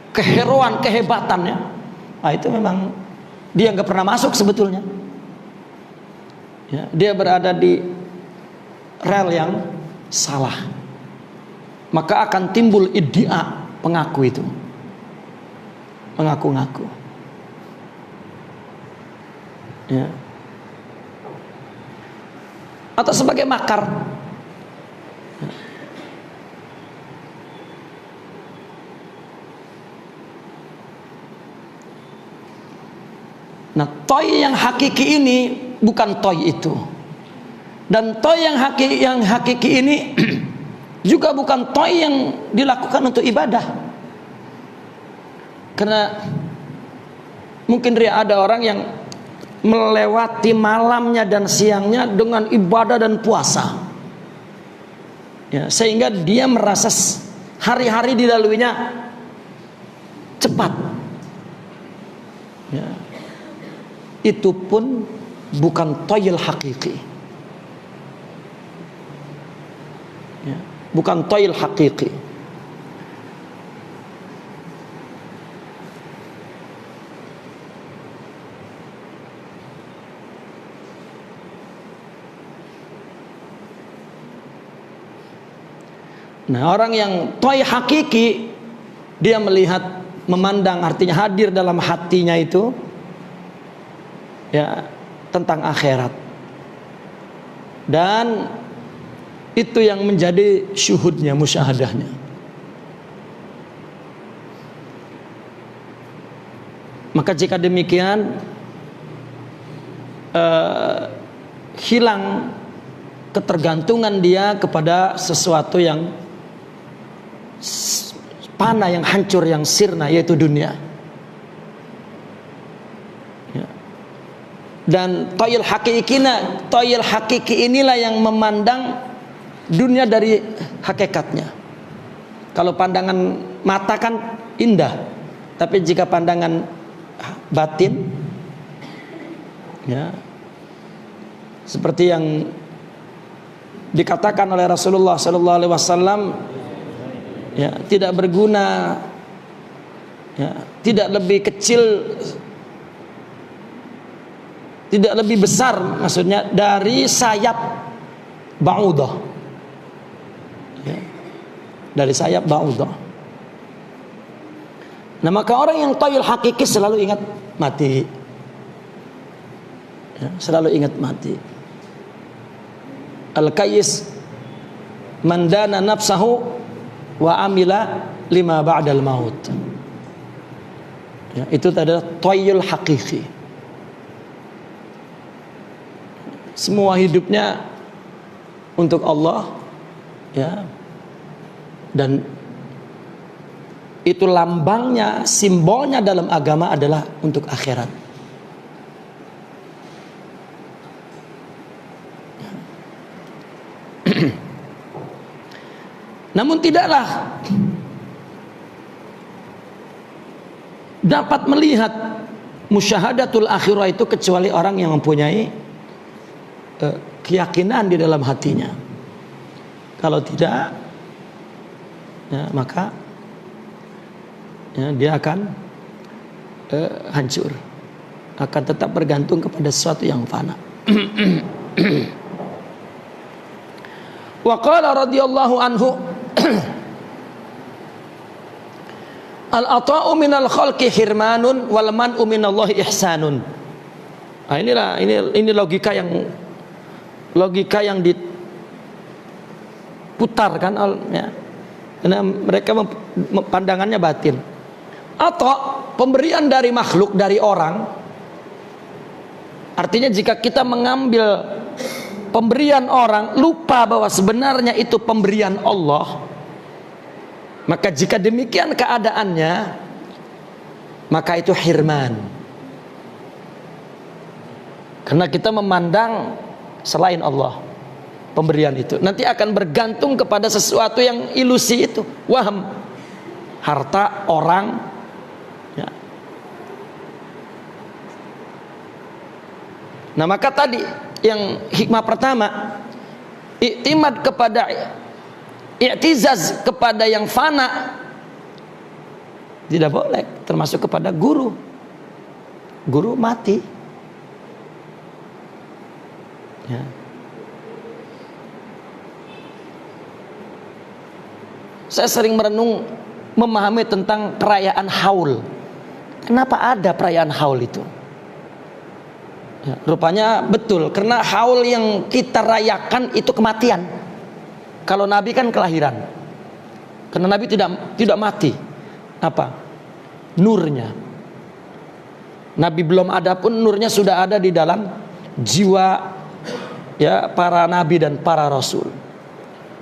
keheroan, kehebatannya. Nah, itu memang dia nggak pernah masuk sebetulnya ya, dia berada di rel yang salah. Maka akan timbul iddia pengaku itu, mengaku-ngaku ya, atau sebagai makar. Nah, toy yang hakiki ini bukan toy itu, dan toy yang hakiki ini juga bukan toy yang dilakukan untuk ibadah. Karena mungkin ada orang yang melewati malamnya dan siangnya dengan ibadah dan puasa ya, sehingga dia merasa hari-hari dilaluinya cepat ya. Itu pun bukan toyil hakiki ya, bukan toyil hakiki. Nah, orang yang toy hakiki, dia melihat, memandang, artinya hadir dalam hatinya itu ya tentang akhirat, dan itu yang menjadi syuhudnya, musyahadahnya. Maka jika demikian hilang ketergantungan dia kepada sesuatu yang fana, yang hancur, yang sirna, yaitu dunia. Ya. Dan toyil hakiki inilah yang memandang dunia dari hakikatnya. Kalau pandangan mata kan indah, tapi jika pandangan batin, ya, seperti yang dikatakan oleh Rasulullah SAW, ya, tidak berguna, ya, tidak lebih kecil, tidak lebih besar, maksudnya dari sayap ba'udah, ya, dari sayap ba'udah. Nah, maka orang yang toyil hakiki selalu ingat mati, ya, selalu ingat mati. Al-Qayyis mandana nafsahu wa amila lima ba'dal maut. Ya, itu adalah toyil hakiki. Semua hidupnya untuk Allah, ya, dan itu lambangnya, simbolnya dalam agama adalah untuk akhirat. Namun tidaklah dapat melihat musyahadatul akhirah itu kecuali orang yang mempunyai keyakinan di dalam hatinya. Kalau tidak, ya, maka, ya, dia akan hancur, akan tetap bergantung kepada sesuatu yang fana. Wa qala radhiyallahu anhu al-ata'u minal khalqi hirmanun wal man'u minallahi ihsanun. Nah, ini logika yang diputarkan, ya, karena mereka pandangannya batin. Atau pemberian dari makhluk, dari orang, artinya jika kita mengambil pemberian orang, lupa bahwa sebenarnya itu pemberian Allah, maka jika demikian keadaannya, maka itu hirman. Karena kita memandang selain Allah pemberian itu, nanti akan bergantung kepada sesuatu yang ilusi itu, waham, harta, orang, ya. Nah, maka tadi yang hikmah pertama, iktimad kepada, i'tizaz kepada yang fana, tidak boleh, termasuk kepada guru. Guru mati, ya. Saya sering merenung, memahami tentang perayaan haul. Kenapa ada perayaan haul itu? Ya, rupanya betul, karena haul yang kita rayakan itu kematian. Kalau Nabi kan kelahiran. Karena Nabi tidak mati. Apa? Nurnya. Nabi belum ada pun nurnya sudah ada di dalam jiwa, ya, para nabi dan para rasul.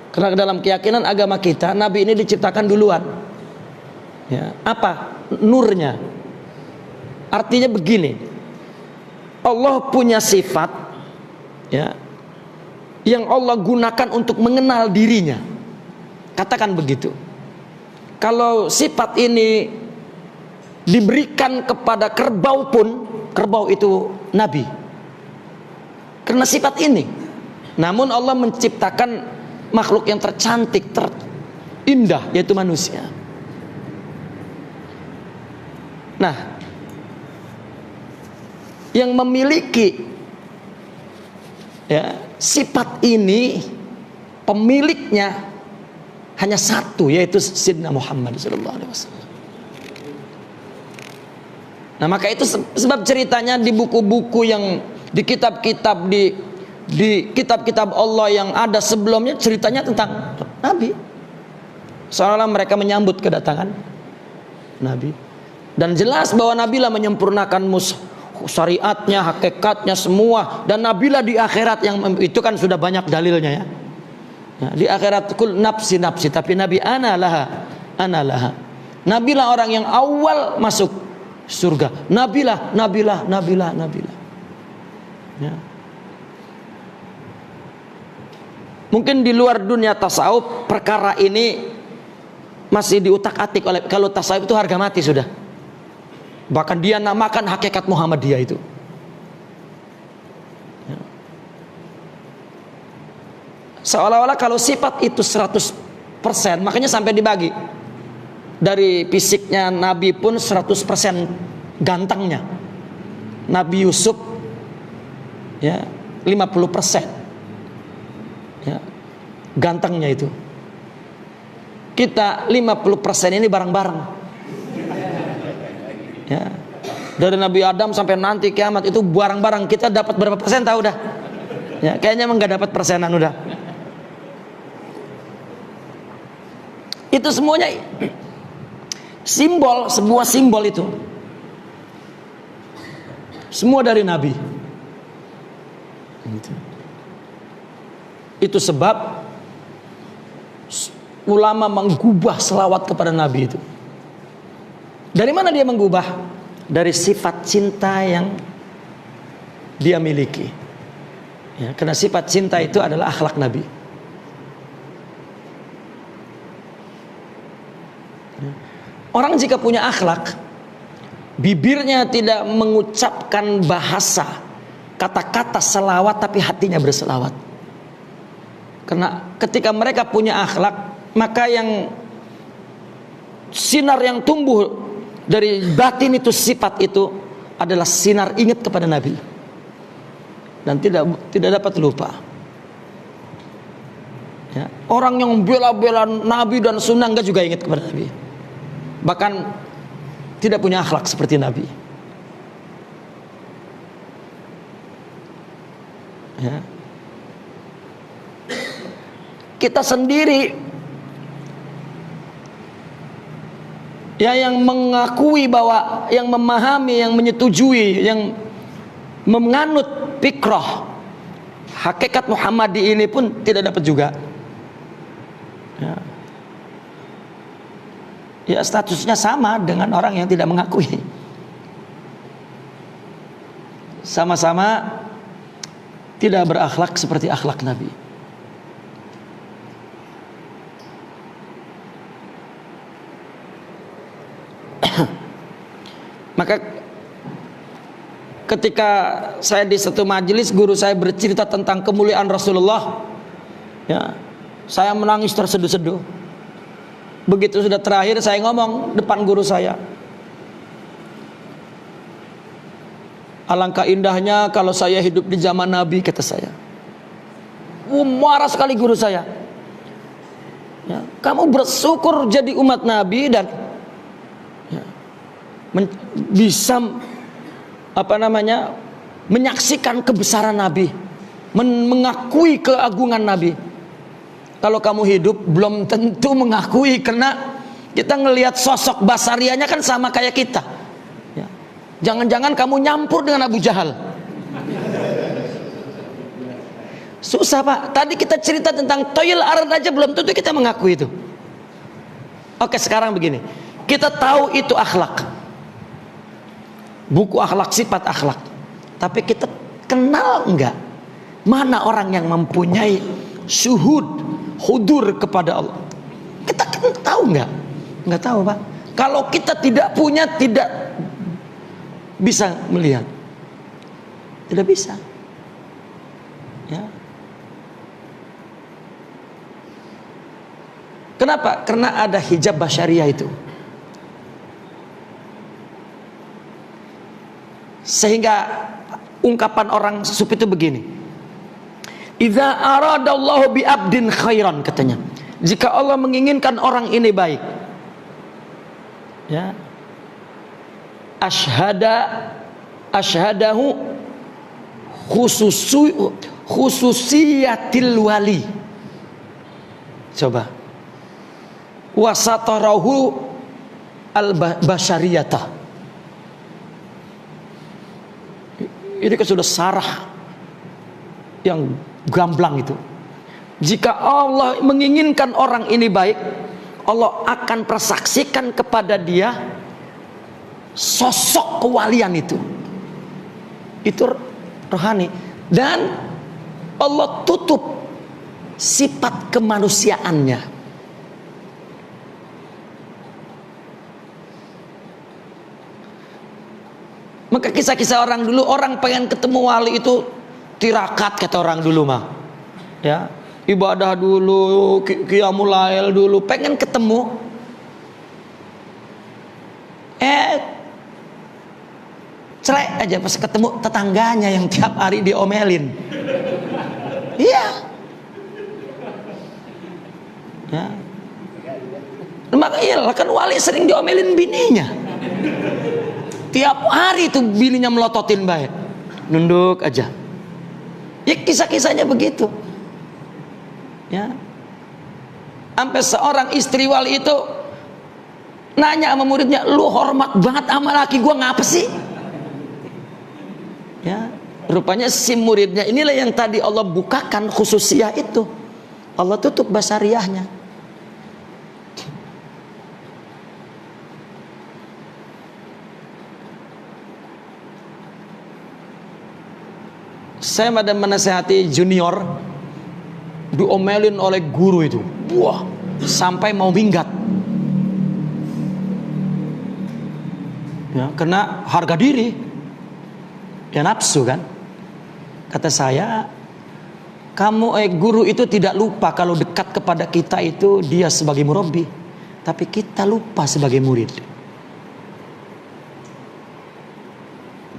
Karena dalam keyakinan agama kita, Nabi ini diciptakan duluan. Ya, apa? Nurnya. Artinya begini. Allah punya sifat, ya, yang Allah gunakan untuk mengenal dirinya. Katakan begitu. Kalau sifat ini diberikan kepada kerbau pun, kerbau itu nabi, karena sifat ini. Namun Allah menciptakan makhluk yang tercantik, terindah, yaitu manusia. Nah, yang memiliki, ya, sifat ini, pemiliknya hanya satu, yaitu Sayyidina Muhammad SAW. Nah, maka itu sebab ceritanya di buku-buku yang di kitab-kitab, di kitab-kitab Allah yang ada sebelumnya, ceritanya tentang Nabi. Seolah-olah mereka menyambut kedatangan Nabi. Dan jelas bahwa Nabi lah menyempurnakan syariatnya, hakikatnya semua. Dan nabilah di akhirat, yang itu kan sudah banyak dalilnya ya. Ya, di akhirat kul nafsi nafsi, tapi Nabi ana laha. Nabilah orang yang awal masuk surga. Nabilah. Ya. Mungkin di luar dunia tasawuf perkara ini masih diutak-atik oleh, kalau tasawuf itu harga mati sudah. Bahkan dia namakan hakikat Muhammadiyah itu. Ya. Seolah-olah kalau sifat itu 100%, makanya sampai dibagi. Dari fisiknya Nabi pun 100% gantengnya. Nabi Yusuf ya 50%. Ya, gantengnya itu. Kita 50% ini bareng-bareng. Ya. Dari Nabi Adam sampai nanti kiamat itu bareng-bareng. Kita dapat berapa persen tahu dah. Ya, kayaknya emang gak dapat persenan udah. Itu semuanya simbol, sebuah simbol itu. Semua dari Nabi. Itu sebab ulama menggubah selawat kepada Nabi itu. Dari mana dia menggubah? Dari sifat cinta yang dia miliki. Ya, karena sifat cinta itu adalah akhlak Nabi. Orang jika punya akhlak, bibirnya tidak mengucapkan bahasa, kata-kata selawat, tapi hatinya berselawat. Karena ketika mereka punya akhlak, maka yang sinar yang tumbuh dari batin itu, sifat itu adalah sinar ingat kepada Nabi. Dan tidak dapat lupa. Ya, orang yang bela-bela Nabi dan sunnah enggak juga ingat kepada Nabi. Bahkan tidak punya akhlak seperti Nabi. Ya. Kita sendiri ya, yang mengakui bahwa, yang memahami, yang menyetujui, yang menganut fikrah hakikat Muhammadi ini pun tidak dapat juga. Ya. Ya, statusnya sama dengan orang yang tidak mengakui. Sama-sama tidak berakhlak seperti akhlak Nabi. Maka ketika saya di satu majelis, guru saya bercerita tentang kemuliaan Rasulullah, ya, saya menangis terseduh-seduh. Begitu sudah terakhir, saya ngomong depan guru saya, alangkah indahnya kalau saya hidup di zaman Nabi, kata saya. Marah sekali guru saya. Ya, kamu bersyukur jadi umat Nabi dan ya, bisa menyaksikan kebesaran Nabi, mengakui keagungan Nabi. Kalau kamu hidup belum tentu mengakui, karena kita ngelihat sosok basarianya kan sama kayak kita. Ya. Jangan-jangan kamu nyampur dengan Abu Jahal. Susah Pak. Tadi kita cerita tentang Toyil Arad aja belum tentu kita mengakui itu. Oke, sekarang begini. Kita tahu itu akhlak. Buku akhlak, sifat akhlak. Tapi kita kenal enggak? Mana orang yang mempunyai syuhud, hudur kepada Allah? Kita tahu enggak? Enggak tahu Pak. Kalau kita tidak punya, tidak bisa melihat. Tidak bisa. Ya. Kenapa? Karena ada hijab basyariah itu. Sehingga ungkapan orang sufi itu begini, idza aradallahu bi abdin khairan, katanya, jika Allah menginginkan orang ini baik, ya, asyhadahu khususiyatil wali. Coba, wasatarahu al basyariyata. Ini kan sudah sarah yang gamblang itu. Jika Allah menginginkan orang ini baik, Allah akan persaksikan kepada dia sosok kewalian itu. Itu rohani. Dan Allah tutup sifat kemanusiaannya. Maka kisah-kisah orang dulu, orang pengen ketemu wali itu tirakat kata orang dulu mah. Ya, ibadah dulu, qiyamul lail dulu, pengen ketemu. Celek aja pas ketemu tetangganya yang tiap hari diomelin. Iya. Ya. Maka iyalah kan wali sering diomelin bininya. Tiap hari itu bininya melototin baik. Nunduk aja. Ya kisah-kisahnya begitu. Ya. Sampai seorang istri wali itu nanya sama muridnya, "Lu hormat banget sama laki gua ngapa sih?" Ya, rupanya si muridnya inilah yang tadi Allah bukakan khususiyah itu. Allah tutup basariyahnya. Saya ada menasehati junior, diomelin oleh guru itu, wah, sampai mau minggat. Ya, kena harga diri. Ya nafsu kan. Kata saya, kamu guru itu tidak lupa kalau dekat kepada kita itu dia sebagai murabbi, tapi kita lupa sebagai murid.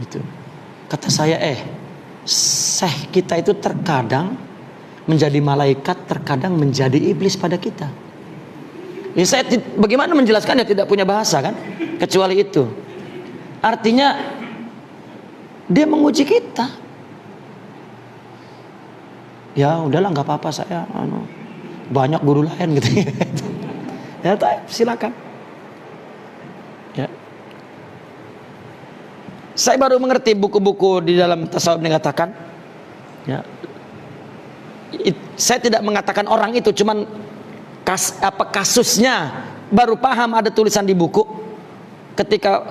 Gitu. Kata saya, Syekh kita itu terkadang menjadi malaikat, terkadang menjadi iblis pada kita. Ya, saya bagaimana menjelaskannya, tidak punya bahasa kan, kecuali itu. Artinya dia menguji kita. Ya udahlah, nggak apa-apa, saya banyak guru lain gitu. Ya silakan. Ya. Saya baru mengerti buku-buku di dalam tasawuf mengatakan, ya, saya tidak mengatakan orang itu, cuman kasusnya baru paham, ada tulisan di buku. Ketika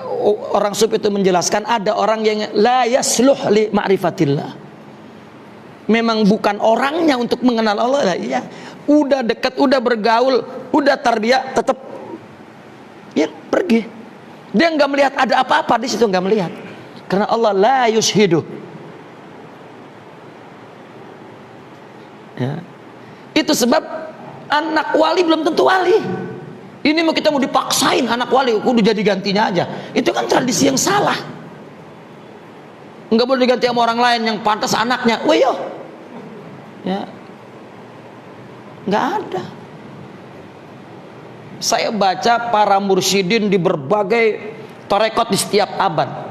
orang sufi itu menjelaskan, ada orang yang la yasluh li ma'rifatillah. Memang bukan orangnya untuk mengenal Allah. Iya, udah dekat, udah bergaul, udah tarbiyah, tetap ya pergi. Dia nggak melihat ada apa-apa di situ, nggak melihat. Karena Allah la yushidu. Ya. Itu sebab anak wali belum tentu wali. Ini mau kita mau dipaksain anak wali kudu jadi gantinya aja. Itu kan tradisi yang salah. Enggak boleh diganti sama orang lain yang pantas anaknya. Weyo. Ya. Enggak ada. Saya baca para mursyidin di berbagai tarekat di setiap abad.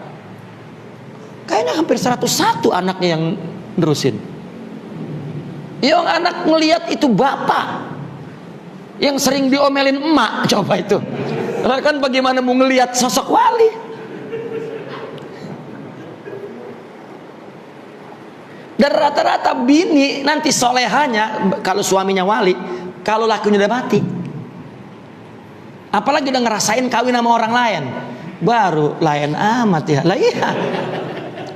Kayaknya hampir 101 anaknya yang nerusin. Yang anak ngelihat itu bapak yang sering diomelin emak, coba itu. Kan bagaimana mau ngelihat sosok wali? Dan rata-rata bini nanti solehanya kalau suaminya wali, kalau lakinya udah mati. Apalagi udah ngerasain kawin sama orang lain, baru lain amat ya. Lah iya.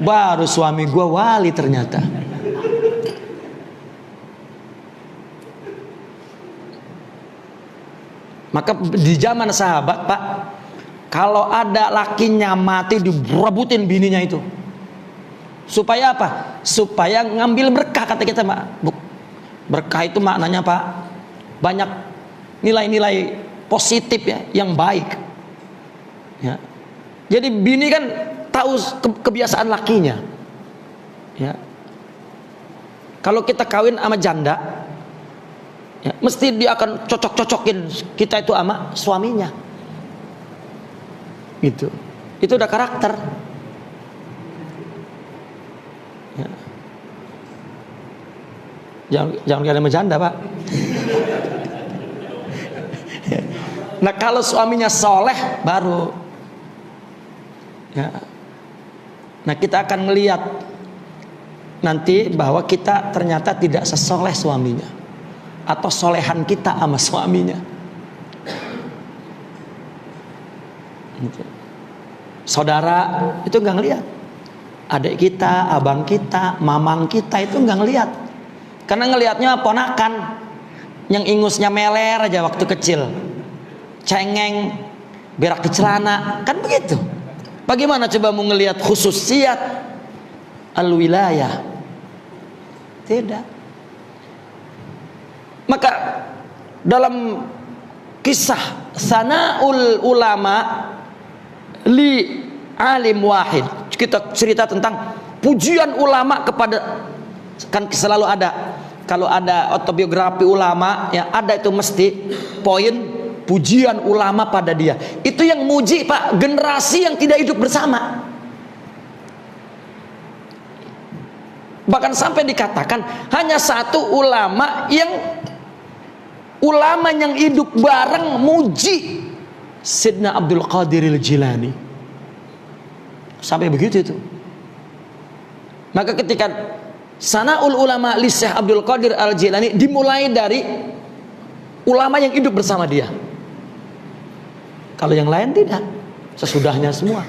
Baru suami gua wali ternyata. Maka di zaman sahabat, Pak, kalau ada lakinya mati direbutin bininya itu. Supaya apa? Supaya ngambil berkah, kata kita, Pak. Berkah itu maknanya, Pak, banyak nilai-nilai positif ya, yang baik. Ya. Jadi bini kan tahu kebiasaan lakinya. Ya. Kalau kita kawin sama janda, ya, mesti dia akan cocok-cocokin kita itu sama suaminya. Gitu. Itu udah karakter. Ya. Jangan kalian menjanda, Pak. Nah, kalau suaminya soleh baru. Ya. Nah, kita akan melihat nanti bahwa kita ternyata tidak sesoleh suaminya, atau solehan kita sama suaminya. Saudara itu nggak ngelihat, adik kita, abang kita, mamang kita itu nggak ngelihat, karena ngelihatnya ponakan yang ingusnya meler aja waktu kecil, cengeng, berak di celana, kan begitu. Bagaimana coba mau ngelihat khususiyat al-wilayah? Tidak. Maka dalam kisah Sana'ul Ulama li alim wahid, kita cerita tentang pujian ulama kepada, kan selalu ada kalau ada autobiografi ulama ya, ada itu mesti poin pujian ulama pada dia. Itu yang muji Pak, generasi yang tidak hidup bersama. Bahkan sampai dikatakan hanya satu ulama yang hidup bareng muji Sayyidina Abdul Qadir Al-Jilani. Sampai begitu itu. Maka ketika Sana'ul Ulama li Syekh Abdul Qadir Al-Jilani dimulai dari ulama yang hidup bersama dia. Kalau yang lain tidak, sesudahnya semua.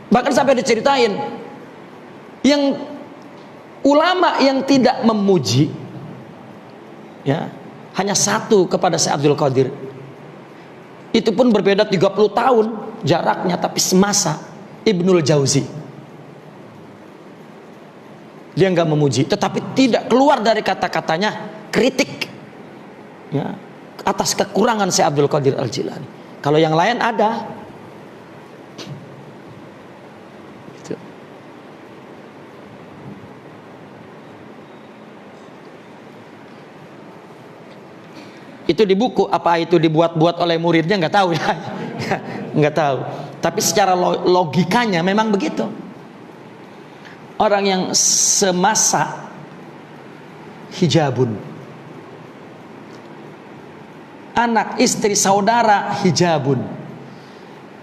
Bahkan sampai diceritain yang ulama yang tidak memuji ya, hanya satu kepada Syekh Abdul Qadir. Itu pun berbeda 30 tahun jaraknya, tapi semasa, Ibnul Jauzi. Dia nggak memuji, tetapi tidak keluar dari kata-katanya kritik ya, atas kekurangan Syekh Abdul Qadir Al-Jilani. Kalau yang lain ada. Gitu. Itu di buku, apa itu dibuat-buat oleh muridnya nggak tahu ya. Nggak tahu. Tapi secara logikanya memang begitu. Orang yang semasa hijabun, anak, istri, saudara hijabun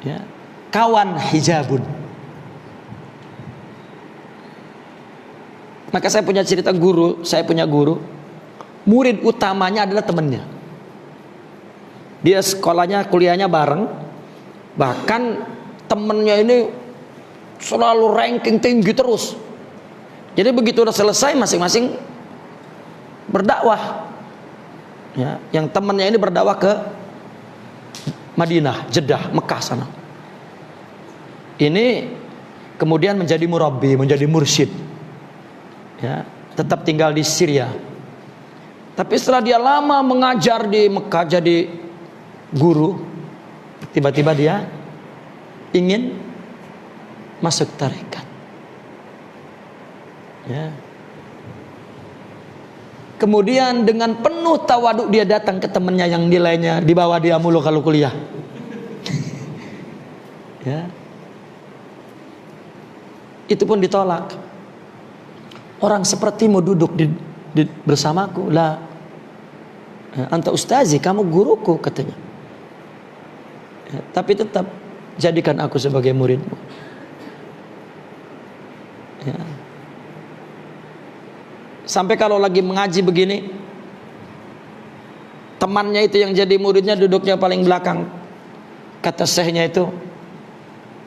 ya, kawan hijabun. Maka saya punya cerita guru, saya punya guru, murid utamanya adalah temannya. Dia sekolahnya, kuliahnya bareng, bahkan temennya ini selalu ranking tinggi terus. Jadi begitu udah selesai masing-masing berdakwah ya, yang temannya ini berdakwah ke Madinah, Jeddah, Mekah sana. Ini kemudian menjadi murabbi, menjadi mursyid ya, tetap tinggal di Syria. Tapi setelah dia lama mengajar di Mekah jadi guru, tiba-tiba dia ingin masuk tarekat ya. Kemudian dengan penuh tawaduk dia datang ke temannya yang nilainya di bawah dia mulu kalau kuliah ya. Itu pun ditolak. Orang sepertimu duduk bersamaku lah, anta ustazi, kamu guruku katanya ya, tapi tetap jadikan aku sebagai muridmu ya. Sampai kalau lagi mengaji begini, temannya itu yang jadi muridnya duduknya paling belakang. Kata syekhnya itu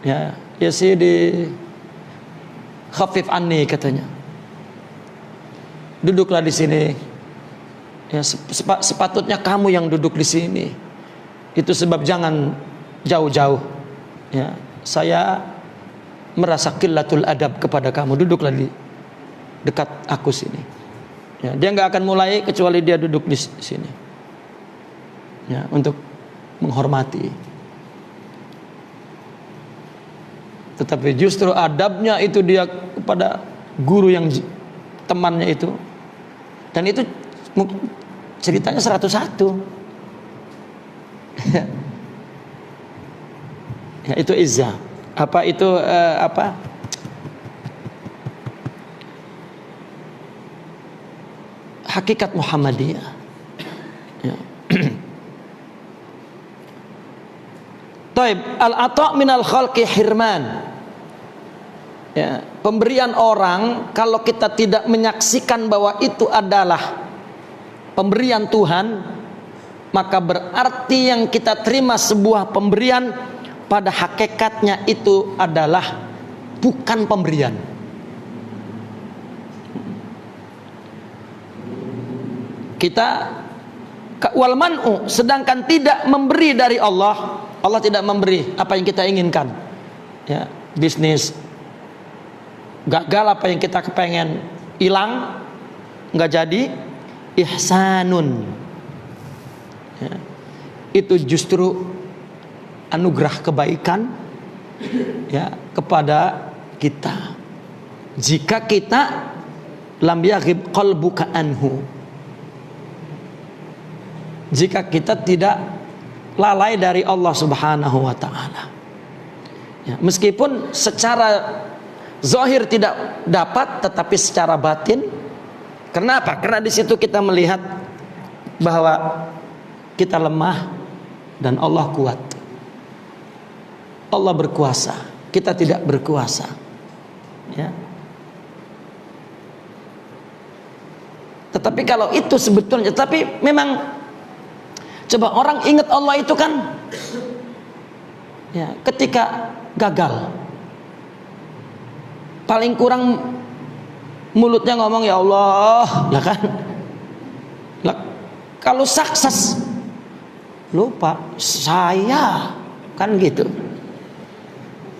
ya, ya Sidi khafif anni katanya, duduklah di sini ya, sepatutnya kamu yang duduk di sini. Itu sebab jangan jauh-jauh ya, saya merasa qillatul adab kepada kamu, duduklah di dekat aku sini ya. Dia nggak akan mulai kecuali dia duduk di sini ya, untuk menghormati. Tetapi justru adabnya itu dia kepada guru yang temannya itu, dan itu ceritanya 101 ya, itu izzah. Apa itu hakikat Muhammadiyah ya. Taib al-ata' minal khalqi hirman Ya, pemberian orang kalau kita tidak menyaksikan bahwa itu adalah pemberian Tuhan, maka berarti yang kita terima sebuah pemberian pada hakikatnya itu adalah bukan pemberian. Kita wal man'u, sedangkan tidak memberi dari Allah. Allah tidak memberi apa yang kita inginkan. Ya, bisnis gagal, apa yang kita kepengen hilang, nggak jadi. Ihsanun, ya, itu justru anugerah kebaikan, ya, kepada kita. Jika kita lam yaghib qalbuka anhu, jika kita tidak lalai dari Allah Subhanahu wa taala. Ya, meskipun secara zahir tidak dapat, tetapi secara batin. Kenapa? Karena di situ kita melihat bahwa kita lemah dan Allah kuat. Allah berkuasa, kita tidak berkuasa. Ya. Tetapi kalau itu sebetulnya, tapi memang coba orang ingat Allah itu kan, ya, ketika gagal, paling kurang mulutnya ngomong ya Allah, lah kan. Lah, kalau sukses lupa saya, kan gitu.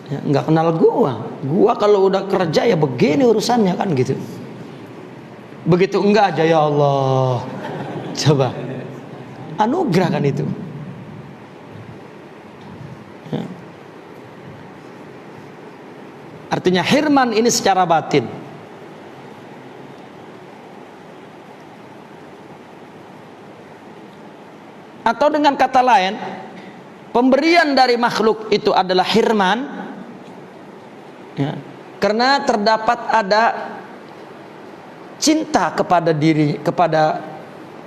Ya, nggak kenal gua kalau udah kerja ya begini urusannya, kan gitu. Begitu enggak aja ya Allah, coba anugerah kan itu. Ya. Artinya hirman ini secara batin. Atau dengan kata lain, pemberian dari makhluk itu adalah hirman, ya, karena terdapat ada cinta kepada diri, kepada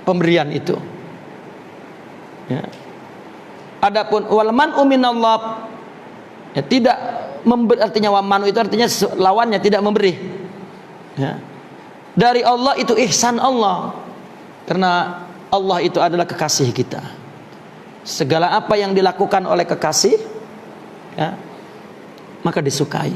pemberian itu. Ya. Adapun wal man'u minallah, ya, tidak memberi, artinya wa man'u itu artinya lawannya tidak memberi. Ya. Dari Allah itu ihsan Allah, karena Allah itu adalah kekasih kita. Segala apa yang dilakukan oleh kekasih, ya, maka disukai.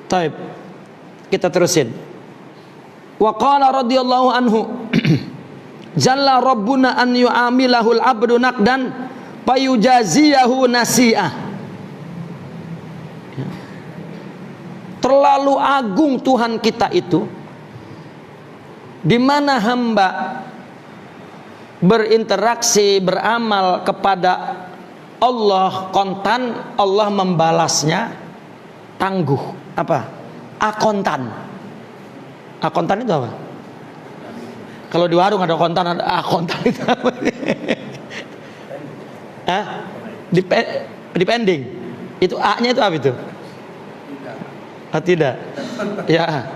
Taib, kita terusin. Wa qala radhiyallahu anhu jalla rabbuna an yu'amilahul abdu naqdan fayujaziyahu nasi'ah. Terlalu agung Tuhan kita itu, di mana hamba berinteraksi, beramal kepada Allah kontan, Allah membalasnya tangguh. Apa? Akontan. Akontan itu apa? Kalau di warung ada kontan, ada akontan itu apa? Hah? Depending. Itu A-nya itu apa itu? Ah, tidak. Ya.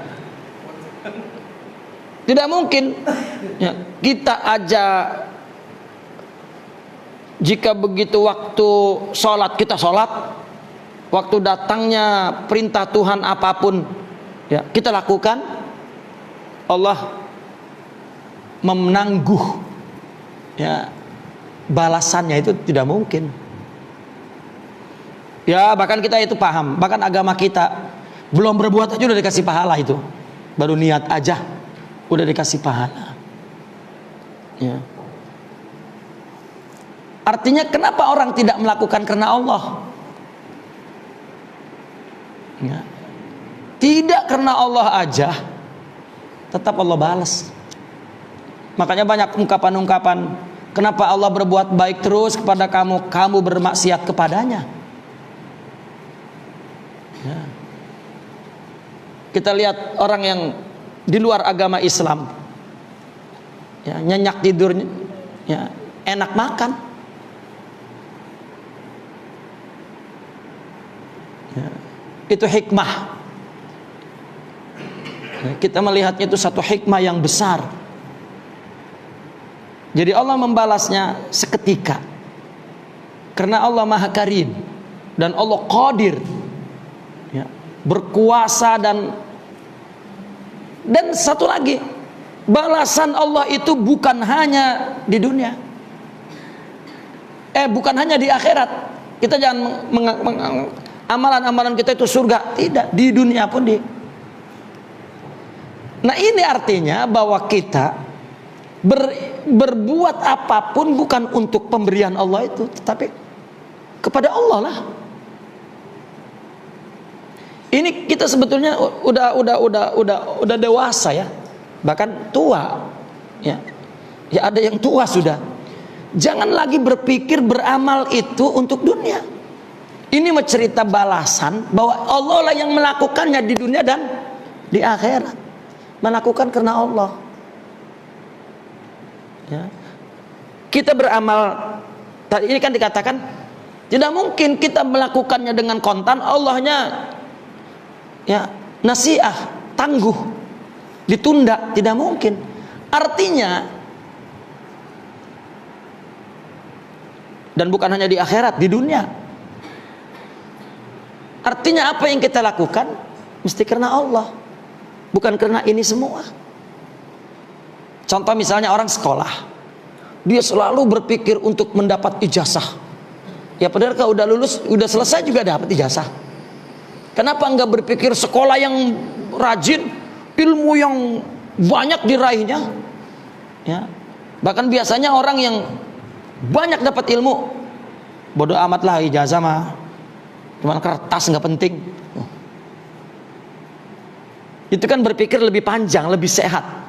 Tidak mungkin. Ya, kita aja jika begitu waktu sholat kita sholat, waktu datangnya perintah Tuhan apapun, ya, kita lakukan, Allah menangguh, ya, balasannya itu tidak mungkin. Ya, bahkan kita itu paham, bahkan agama kita belum berbuat aja udah dikasih pahala itu, baru niat aja udah dikasih pahala. Ya. Artinya kenapa orang tidak melakukan karena Allah? Ya. Tidak karena Allah aja, tetap Allah balas. Makanya banyak ungkapan-ungkapan, kenapa Allah berbuat baik terus kepada kamu, kamu bermaksiat kepadanya. Ya. Kita lihat orang yang di luar agama Islam, ya, nyenyak tidurnya, ya, enak makan, ya. Itu hikmah. Kita melihatnya itu satu hikmah yang besar. Jadi Allah membalasnya seketika. Karena Allah Maha Karim dan Allah Qadir, ya, berkuasa. Dan satu lagi, balasan Allah itu bukan hanya di dunia, bukan hanya di akhirat. Kita jangan amalan-amalan kita itu surga, tidak, di dunia pun Nah, ini artinya bahwa kita berbuat apapun bukan untuk pemberian Allah itu, tetapi kepada Allah lah. Ini kita sebetulnya udah dewasa ya, bahkan tua ya. Ya ada yang tua sudah. Jangan lagi berpikir beramal itu untuk dunia. Ini cerita balasan bahwa Allah lah yang melakukannya di dunia dan di akhirat. Melakukan karena Allah. Ya. Kita beramal, tadi ini kan dikatakan tidak mungkin kita melakukannya dengan kontan, Allahnya ya nasiah, tangguh, ditunda, tidak mungkin. Artinya, dan bukan hanya di akhirat, di dunia. Artinya apa yang kita lakukan mesti karena Allah, bukan karena ini semua. Contoh misalnya orang sekolah, dia selalu berpikir untuk mendapat ijazah. Ya padahal kalau udah lulus, udah selesai juga dapat ijazah. Kenapa enggak berpikir sekolah yang rajin, ilmu yang banyak diraihnya? Ya. Bahkan biasanya orang yang banyak dapat ilmu, bodoh amat lah ijazah mah, cuman kertas nggak penting. Itu kan berpikir lebih panjang, lebih sehat.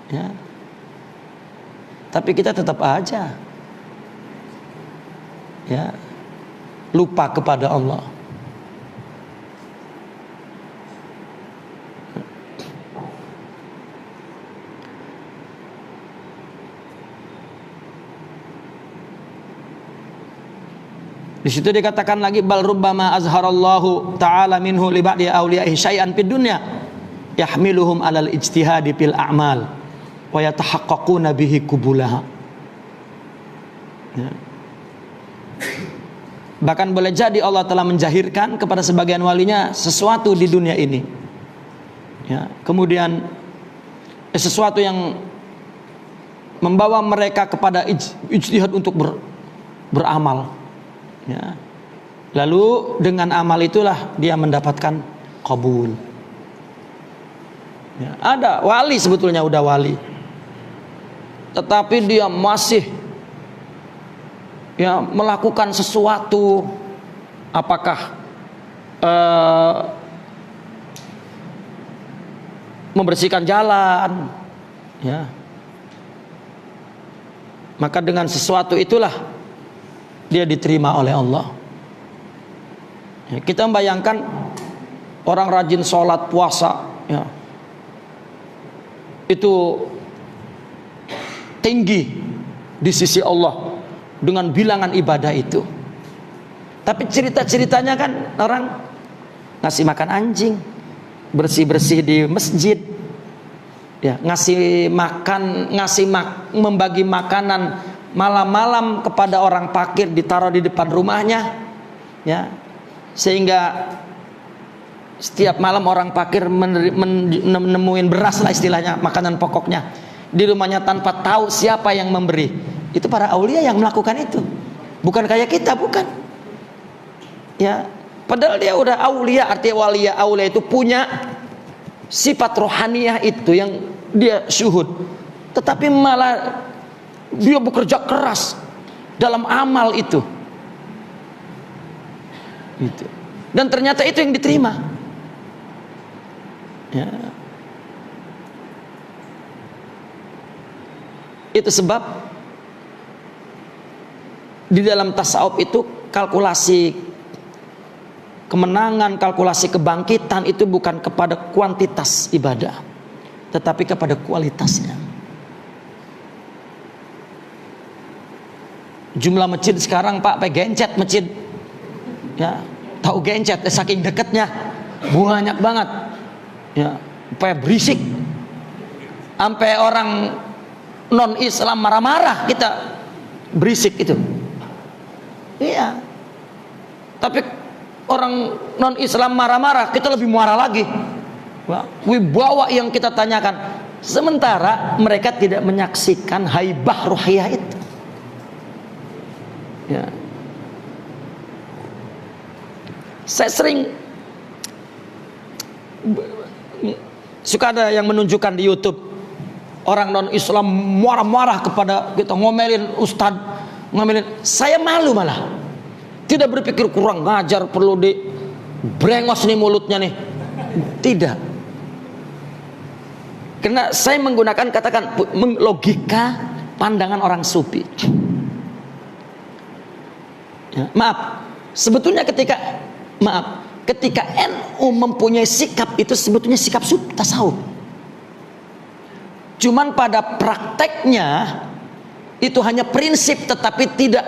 Ya. Tapi kita tetap aja ya lupa kepada Allah. Di situ dikatakan lagi bal rubbama azharallahu ta'ala minhu li ba'di awliya'ihi syai'an fid dunya yahmiluhum 'alal ijtihadi fil a'mal wa yatahaqqaquna bihi qubulaha. Ya. Bahkan boleh jadi Allah telah menjahirkan kepada sebagian walinya sesuatu di dunia ini. Ya, kemudian sesuatu yang membawa mereka kepada ijtihad untuk beramal. Ya. Lalu dengan amal itulah dia mendapatkan qabul. Ya. Ada wali sebetulnya udah wali, tetapi dia masih ya melakukan sesuatu, apakah membersihkan jalan, ya. Maka dengan sesuatu itulah dia diterima oleh Allah. Ya, kita membayangkan orang rajin sholat puasa, ya, itu tinggi di sisi Allah dengan bilangan ibadah itu. Tapi cerita-ceritanya kan orang ngasih makan anjing, bersih-bersih di masjid, ya, membagi makanan malam-malam kepada orang fakir, ditaruh di depan rumahnya, ya, sehingga setiap malam orang fakir menemuin beras lah istilahnya, makanan pokoknya di rumahnya tanpa tahu siapa yang memberi. Itu para aulia yang melakukan itu, bukan kayak kita, bukan. Ya, padahal dia udah aulia, artinya aulia itu punya sifat rohaniyah itu yang dia syuhud, tetapi malah dia bekerja keras dalam amal itu. Gitu. Dan ternyata itu yang diterima. Ya. Itu sebab di dalam tasawuf itu kalkulasi kemenangan, kalkulasi kebangkitan itu bukan kepada kuantitas ibadah, tetapi kepada kualitasnya. Jumlah masjid sekarang Pak, gencet masjid, ya, tahu gencet, saking deketnya banyak banget ya, sampai berisik, sampai orang non Islam marah-marah kita berisik itu. Iya, tapi orang non Islam marah-marah kita lebih marah lagi. Wibawa yang kita tanyakan, sementara mereka tidak menyaksikan haibah ruhiyah itu ya. Saya sering suka ada yang menunjukkan di YouTube orang non Islam marah-marah kepada kita, ngomelin ustadz, ngomelin. Saya malu malah, tidak berpikir kurang ngajar, perlu di brengos nih mulutnya nih, tidak. Karena saya menggunakan, katakan, logika pandangan orang sufi ya, maaf, sebetulnya ketika NU mempunyai sikap itu sebetulnya sikap tasawuf. Cuman pada prakteknya itu hanya prinsip, tetapi tidak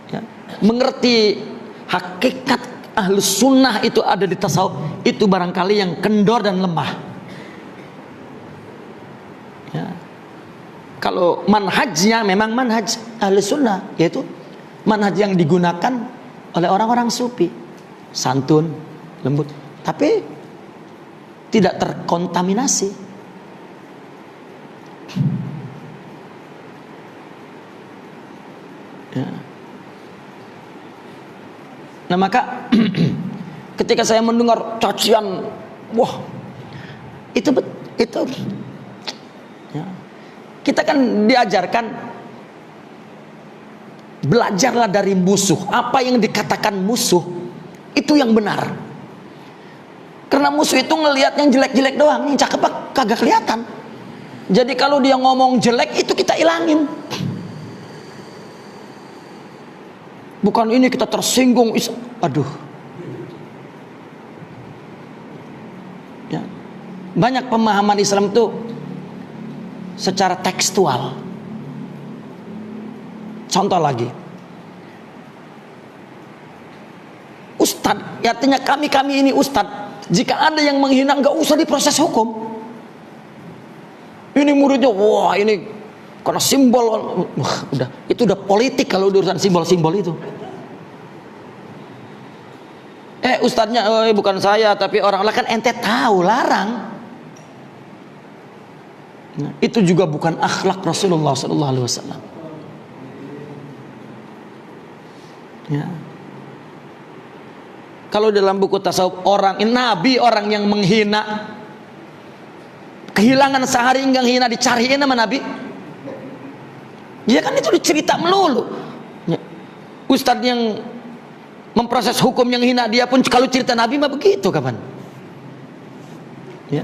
ya, mengerti hakikat ahlus sunnah itu ada di tasawuf. Itu barangkali yang kendor dan lemah ya. Kalau manhajnya memang manhaj ahlus sunnah, yaitu manhaj yang digunakan oleh orang-orang sufi, santun, lembut, tapi tidak terkontaminasi ya. Nah maka ketika saya mendengar cacian, wah itu ya. Kita kan diajarkan, belajarlah dari musuh. Apa yang dikatakan musuh itu yang benar. Karena musuh itu ngelihat yang jelek-jelek doang, yang cakep kagak kelihatan. Jadi kalau dia ngomong jelek itu kita ilangin. Bukan ini kita tersinggung, aduh. Ya. Banyak pemahaman Islam itu secara tekstual. Contoh lagi, ustadz, artinya kami ini ustadz, jika ada yang menghina nggak usah diproses hukum. Ini muridnya, wah ini karena simbol, wah udah, itu udah politik kalau urusan simbol-simbol itu. Ustadznya, bukan saya tapi orang lain, kan ente tahu, larang. Nah, itu juga bukan akhlak Rasulullah SAW. Ya. Kalau dalam buku tasawuf, Nabi orang yang menghina, kehilangan sehari enggak hina, dicariin sama Nabi. Ya kan itu dicerita melulu. Ya. Ustadz yang memproses hukum yang hina dia pun kalau cerita Nabi mah begitu kapan? Ya.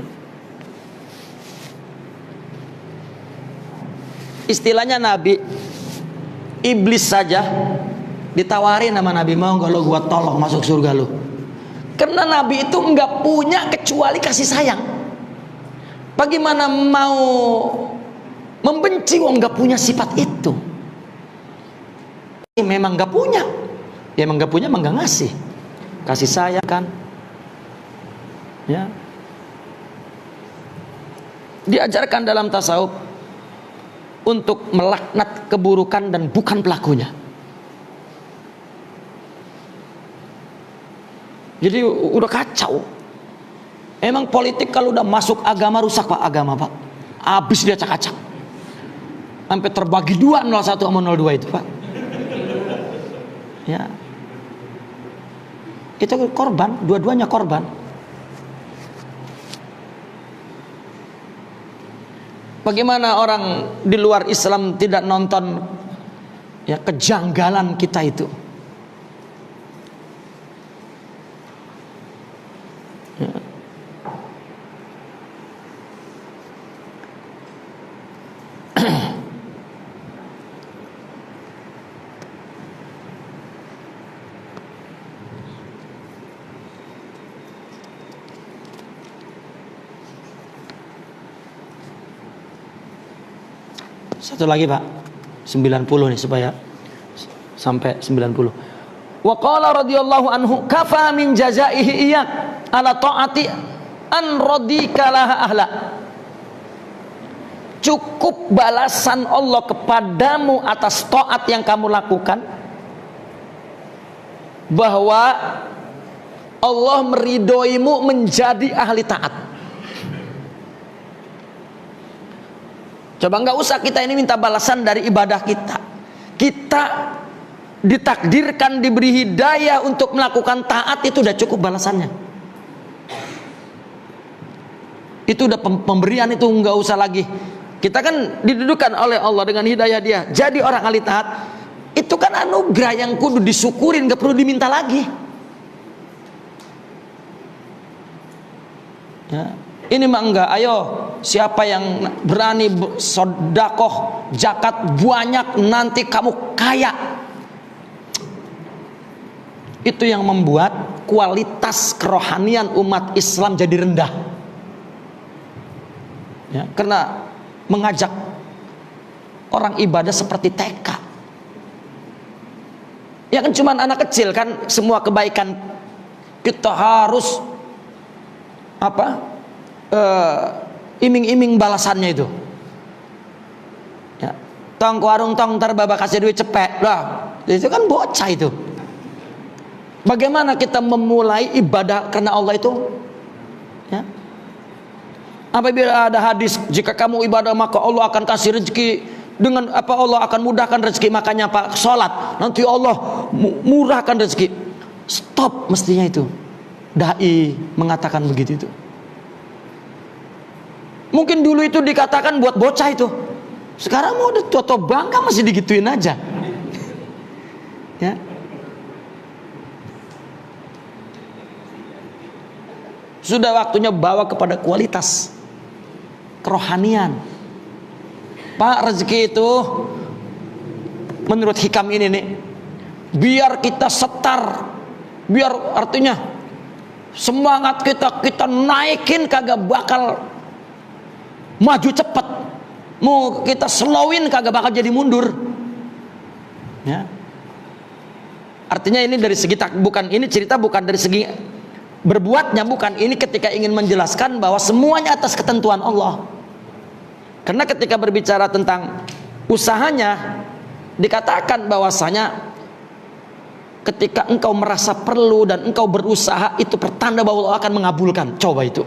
Istilahnya Nabi, iblis saja ditawarin sama Nabi, mau nggak lo gua tolong masuk surga lo. Karena Nabi itu nggak punya kecuali kasih sayang. Bagaimana mau membenci wong nggak punya sifat itu? Memang nggak punya, ya emang nggak punya, emang nggak ngasih kasih sayang kan? Ya. Diajarkan dalam tasawuf untuk melaknat keburukan dan bukan pelakunya. Jadi udah kacau. Emang politik kalau udah masuk agama rusak Pak, agama Pak. Habis dia acak-acak. Sampai terbagi dua, 01 sama 02 itu Pak. Ya. Itu korban, dua-duanya korban. Bagaimana orang di luar Islam tidak nonton ya kejanggalan kita itu? Ya. Satu lagi Pak, 90 nih supaya sampai 90. Wa qala radhiyallahu anhu kafa min jazaihi iyak ala taati an radika laha ahla. Cukup balasan Allah kepadamu atas taat yang kamu lakukan, bahwa Allah meridhoimu menjadi ahli taat. Coba nggak usah kita ini minta balasan dari ibadah kita. Kita ditakdirkan diberi hidayah untuk melakukan taat, itu udah cukup balasannya. Itu udah pemberian, itu nggak usah lagi. Kita kan didudukan oleh Allah dengan hidayah Dia jadi orang ahli taat. Itu kan anugerah yang kudu disyukurin, gak perlu diminta lagi. Ya. Ini mah enggak. Ayo, siapa yang berani sedekah zakat banyak, nanti kamu kaya. Itu yang membuat kualitas kerohanian umat Islam jadi rendah. Ya, karena mengajak orang ibadah seperti TK. Ya kan cuman anak kecil kan, semua kebaikan kita harus iming-iming balasannya itu. Ya, tong ke warung tong ntar baba kasih duit cepet lah. Itu kan bocah itu. Bagaimana kita memulai ibadah karena Allah itu? Ya. Apabila ada hadis, jika kamu ibadah maka Allah akan kasih rezeki dengan apa, Allah akan mudahkan rezeki, makanya Pak sholat nanti Allah murahkan rezeki. Stop mestinya itu. Dai mengatakan begitu itu. Mungkin dulu itu dikatakan buat bocah itu. Sekarang mau udah tua-tua bangka masih digituin aja. Ya. Sudah waktunya bawa kepada kualitas kerohanian. Pak, rezeki itu menurut hikam ini nih, biar kita setar, biar artinya semangat kita naikin, kagak bakal maju cepet. Mau kita slowin kagak bakal jadi mundur. Ya. Artinya ini dari segi bukan ini cerita bukan dari segi berbuatnya, bukan, ini ketika ingin menjelaskan bahwa semuanya atas ketentuan Allah. Karena ketika berbicara tentang usahanya dikatakan bahwasanya ketika engkau merasa perlu dan engkau berusaha, itu pertanda bahwa Allah akan mengabulkan. Coba itu.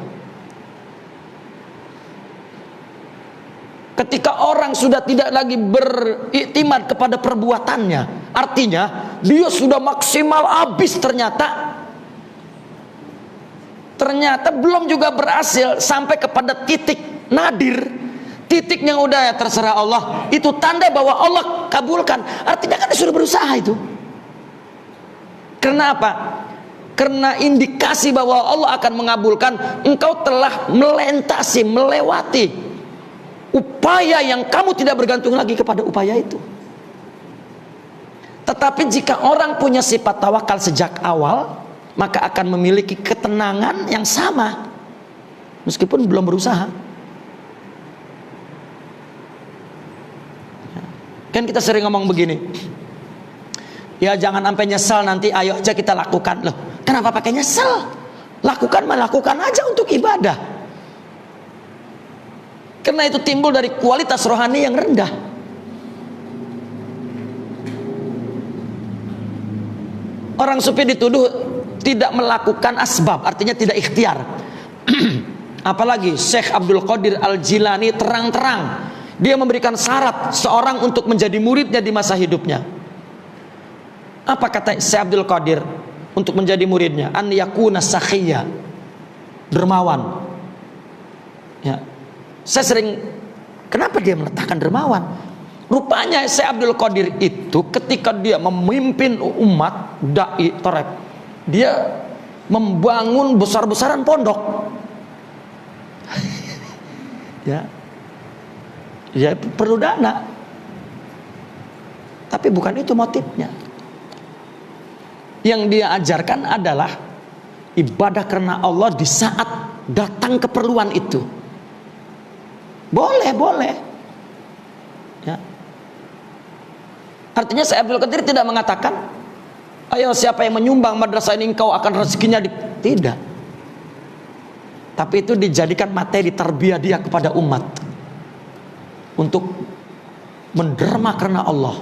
Ketika orang sudah tidak lagi beriktimad kepada perbuatannya, artinya dia sudah maksimal habis, ternyata belum juga berhasil sampai kepada titik nadir, titik yang udah ya terserah Allah, itu tanda bahwa Allah kabulkan. Artinya kan dia sudah berusaha itu. Karena apa? Karena indikasi bahwa Allah akan mengabulkan, engkau telah melewati upaya yang kamu tidak bergantung lagi kepada upaya itu. Tetapi jika orang punya sifat tawakal sejak awal, maka akan memiliki ketenangan yang sama meskipun belum berusaha. Kan kita sering ngomong begini, ya jangan sampai nyesel nanti, ayo aja kita lakukan. Loh, kenapa pakai nyesel? Lakukan aja untuk ibadah. Karena itu timbul dari kualitas rohani yang rendah. Orang sufi dituduh tidak melakukan asbab, artinya tidak ikhtiar. Apalagi Syekh Abdul Qadir Al-Jilani terang-terang dia memberikan syarat seorang untuk menjadi muridnya di masa hidupnya. Apa kata Syekh Abdul Qadir untuk menjadi muridnya? An yakuna sakhiyya, dermawan. Ya. Saya sering, kenapa dia meletakkan dermawan? Rupanya Syekh Abdul Qadir itu ketika dia memimpin umat dai torek, dia membangun besar-besaran pondok. Ya perlu dana, tapi bukan itu motifnya. Yang dia ajarkan adalah ibadah karena Allah di saat datang keperluan itu. Boleh. Ya. Artinya Syekh Abdul Qadir tidak mengatakan Ayo siapa yang menyumbang madrasah ini engkau akan rezekinya tidak. Tapi itu dijadikan materi tarbiyah dia kepada umat untuk menderma karena Allah.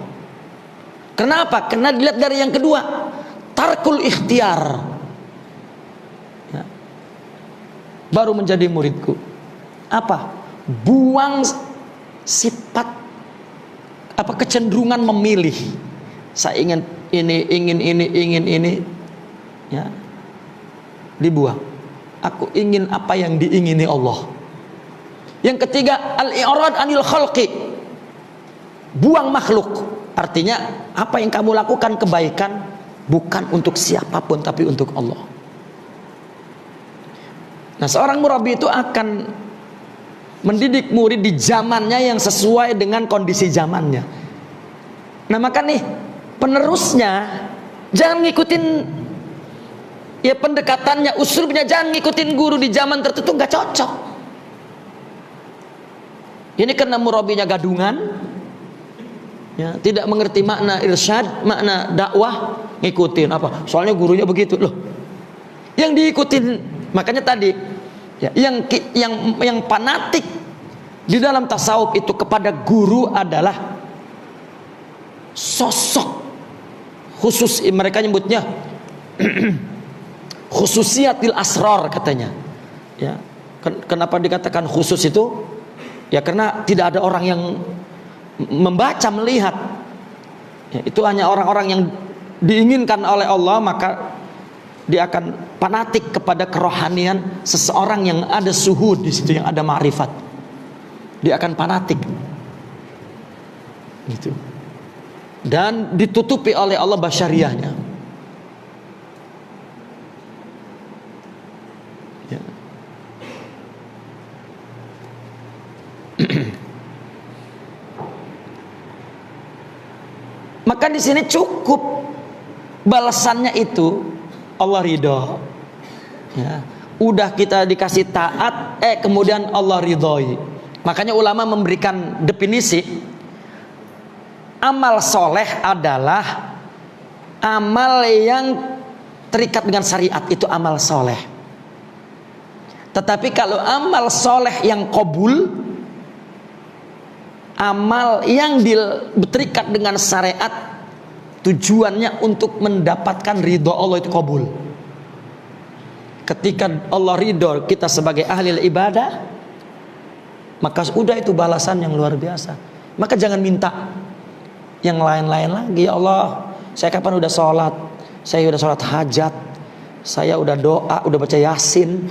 Kenapa? Karena dilihat dari yang kedua, tarkul ikhtiar. Ya. Baru menjadi muridku. Apa? Buang sifat kecenderungan memilih. Saya ingin ini, ya, dibuang. Aku ingin apa yang diingini Allah. Yang ketiga, al-i'rad anil khalqi, buang makhluk. Artinya apa yang kamu lakukan kebaikan bukan untuk siapapun tapi untuk Allah. Nah, seorang murabbi itu akan mendidik murid di zamannya yang sesuai dengan kondisi zamannya. Nah, maka nih penerusnya jangan ngikutin ya pendekatannya, usulnya, jangan ngikutin guru di zaman tertentu, nggak cocok. Ini karena murabinya gadungan, ya, tidak mengerti makna irsyad, makna dakwah, ngikutin apa? Soalnya gurunya begitu loh. Yang diikutin, makanya tadi ya, yang fanatik di dalam tasawuf itu kepada guru adalah sosok khusus, mereka nyebutnya khususiatil asrar katanya. Ya, kenapa dikatakan khusus itu? Ya karena tidak ada orang yang membaca, melihat. Ya, itu hanya orang-orang yang diinginkan oleh Allah, maka dia akan fanatik kepada kerohanian seseorang yang ada suhud di situ, yang ada ma'rifat. Dia akan fanatik. Gitu. Dan ditutupi oleh Allah basyariahnya. Ya. Maka di sini cukup balasannya itu Allah ridho. Ya. Udah kita dikasih taat, kemudian Allah ridhoi. Makanya ulama memberikan definisi, amal soleh adalah amal yang terikat dengan syariat, itu amal soleh. Tetapi kalau amal soleh yang qabul, amal yang terikat dengan syariat, tujuannya untuk mendapatkan ridho Allah, itu qabul. Ketika Allah ridho kita sebagai ahli ibadah, maka sudah itu balasan yang luar biasa. Maka jangan minta yang lain-lain lagi. Ya Allah, saya kapan udah sholat? Saya udah sholat hajat, saya udah doa, udah baca yasin,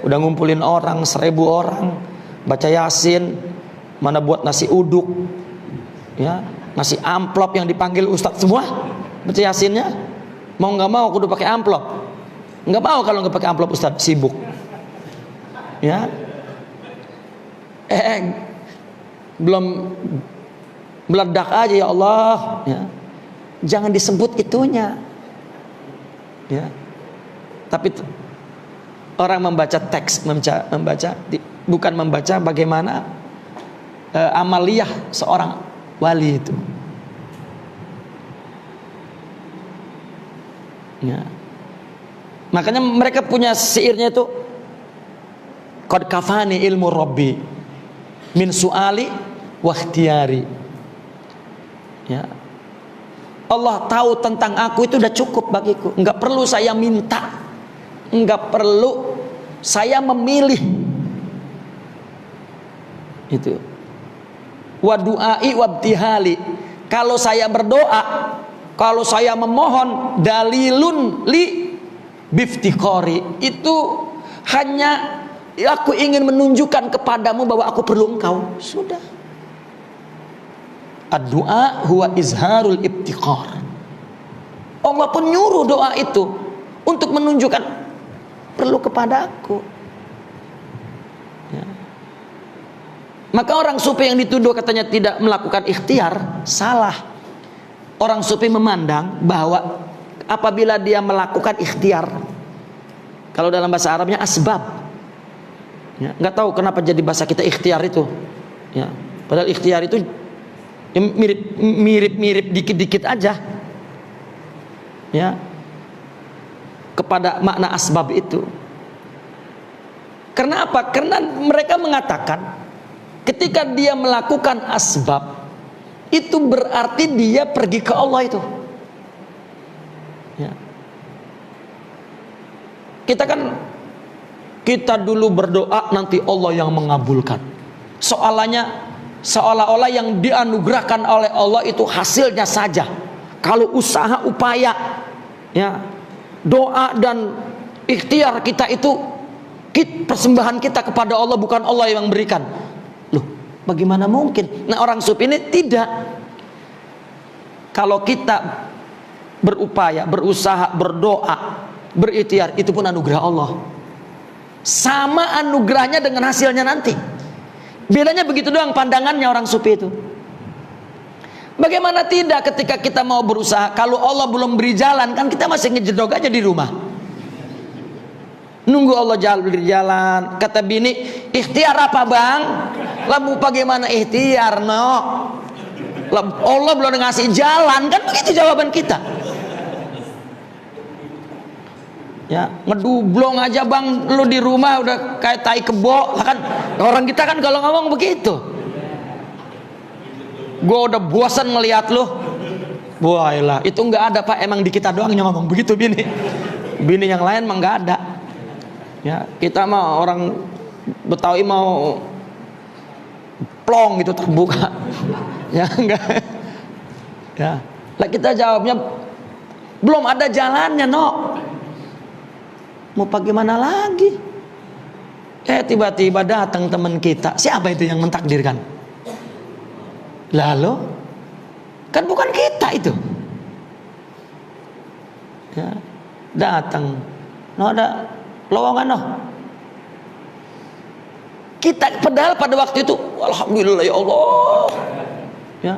udah ngumpulin orang 1000 orang, baca yasin, mana buat nasi uduk, ya, nasi amplop yang dipanggil ustadz semua, baca yasinnya. Mau nggak mau aku udah pakai amplop. Nggak mau kalau nggak pakai amplop, ustadz sibuk. Ya, belum meledak aja ya Allah, ya. Jangan disebut itunya, ya. Tapi orang membaca teks, bukan membaca bagaimana amaliyah seorang wali itu, ya. Makanya mereka punya syairnya itu, qad kafani ilmu rabbi min su'ali wa ikhtiyari. Ya. Allah tahu tentang aku, itu udah cukup bagiku. Enggak perlu saya minta, enggak perlu saya memilih. Itu. Wa du'ai wa ibtihali. Kalau saya berdoa, kalau saya memohon, dalilun li biftiqori, itu hanya aku ingin menunjukkan kepadamu bahwa aku perlu engkau. Sudah. Ad-du'a huwa izharul ibtiqar. Allah pun nyuruh doa itu untuk menunjukkan perlu kepada aku. Ya. Maka orang sufi yang dituduh katanya tidak melakukan ikhtiar, salah. Orang sufi memandang bahwa apabila dia melakukan ikhtiar, kalau dalam bahasa Arabnya asbab, ya, nggak tahu kenapa jadi bahasa kita ikhtiar itu, ya, padahal ikhtiar itu mirip dikit-dikit aja. ya, kepada makna asbab itu. Karena apa? Karena mereka mengatakan ketika dia melakukan asbab itu berarti dia pergi ke Allah itu. Ya. Kita dulu berdoa nanti Allah yang mengabulkan. Seolah-olah yang dianugerahkan oleh Allah itu hasilnya saja. Kalau usaha upaya, ya, doa dan ikhtiar kita itu persembahan kita kepada Allah, bukan Allah yang memberikan. Loh, bagaimana mungkin? Nah, orang sufi ini tidak. Kalau kita berupaya, berusaha, berdoa, berikhtiar, itu pun anugerah Allah. Sama anugerahnya dengan hasilnya nanti. Bedanya begitu doang pandangannya orang sufi itu. Bagaimana tidak ketika kita mau berusaha, kalau Allah belum beri jalan, kan kita masih ngejedog aja di rumah. Nunggu Allah beri jalan. Kata bini, ikhtiar apa bang? Lalu bagaimana ikhtiar, no? Allah belum ngasih jalan, kan begitu jawaban kita. Ya, ngedublong aja bang, lu di rumah udah kayak tai kebo, kan orang kita kan kalau ngomong begitu. Gue udah bosan ngelihat lu. Wailah, itu nggak ada pak, emang di kita doang yang ngomong begitu bini. Bini yang lain mah nggak ada. Ya, kita mah orang Betawi mau plong gitu terbuka. Ya enggak. Ya, lah kita jawabnya belum ada jalannya, no. Mau bagaimana lagi? Tiba-tiba datang teman kita. Siapa itu yang mentakdirkan? Lalu kan bukan kita itu. Ya, datang. No, ada lowongan, no. Kita padahal pada waktu itu alhamdulillah ya Allah. Ya,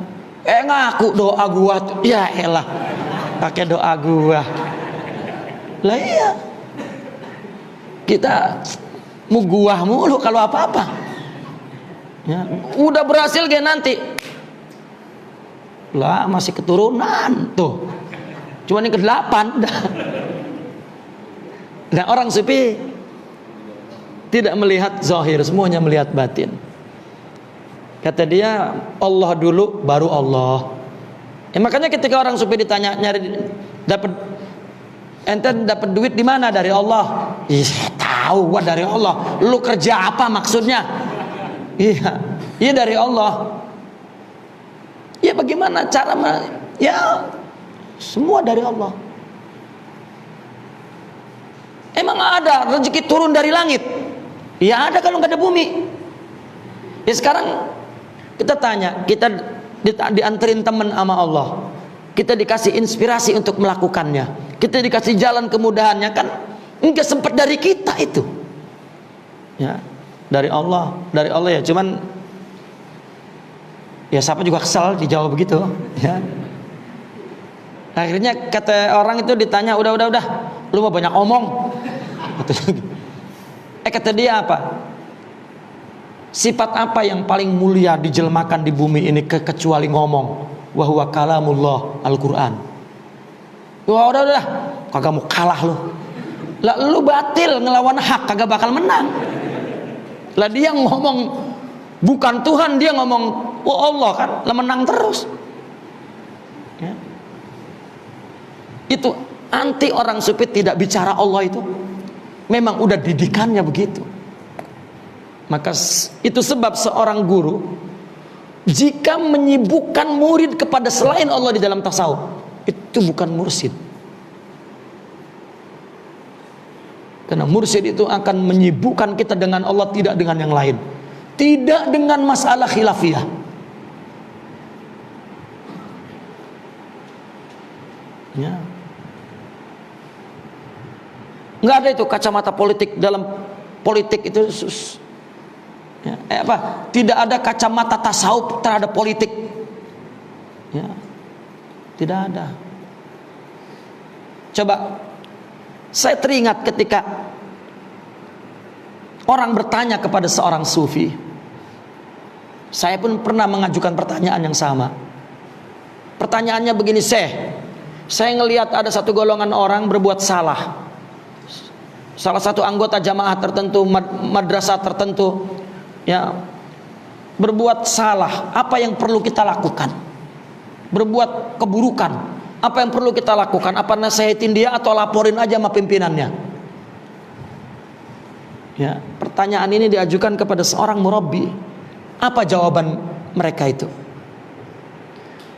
ngaku doa gua tuh. Ya elah. Pakai doa gua. Lah iya. Kita mau gua mulu kalau apa-apa. Ya, udah berhasil gak nanti? Lah masih keturunan tuh. Cuma yang ke-8. Nah, orang sufi tidak melihat zahir, semuanya melihat batin. Kata dia, Allah dulu baru Allah. Makanya ketika orang sufi ditanya nyari ente dapat duit di mana? Dari Allah. Iya, tahu gua dari Allah. Lu kerja apa maksudnya? Iya dari Allah. Ya bagaimana cara ya semua dari Allah. Emang ada rezeki turun dari langit? Ya ada kalau nggak ada bumi. Ya sekarang kita tanya, kita dianterin teman sama Allah. Kita dikasih inspirasi untuk melakukannya. Kita dikasih jalan kemudahannya, kan enggak sempat dari kita itu. Ya, dari Allah ya. Cuman ya siapa juga kesal dijawab begitu, ya. Akhirnya kata orang itu ditanya, udah, lu mau banyak omong. Kata dia apa? Sifat apa yang paling mulia dijelmakan di bumi ini kecuali ngomong? Wa huwa kalamullah, Al-Quran. Wah, udah, kagak mau kalah lu. Lah lu batil ngelawan hak, kagak bakal menang. Lah dia ngomong bukan Tuhan, dia ngomong Allah kan, lah menang terus. Ya. Itu anti orang sufi tidak bicara Allah itu. Memang udah didikannya begitu. Maka itu sebab seorang guru jika menyibukkan murid kepada selain Allah di dalam tasawuf, itu bukan mursyid. Karena mursyid itu akan menyibukkan kita dengan Allah, tidak dengan yang lain. Tidak dengan masalah khilafiyah. Ya. Nggak ada itu kacamata politik dalam politik itu. Ya, tidak ada kacamata tasawuf terhadap politik. Ya, tidak ada. Coba, saya teringat ketika orang bertanya kepada seorang sufi. Saya pun pernah mengajukan pertanyaan yang sama. Pertanyaannya begini, Syekh, Saya ngelihat ada satu golongan orang berbuat salah. Salah satu anggota jamaah tertentu, madrasah tertentu, ya, berbuat salah. Apa yang perlu kita lakukan? Berbuat keburukan. Apa yang perlu kita lakukan? Apa nasihatin dia atau laporin aja sama pimpinannya? Ya, pertanyaan ini diajukan kepada seorang murabbi. Apa jawaban mereka itu?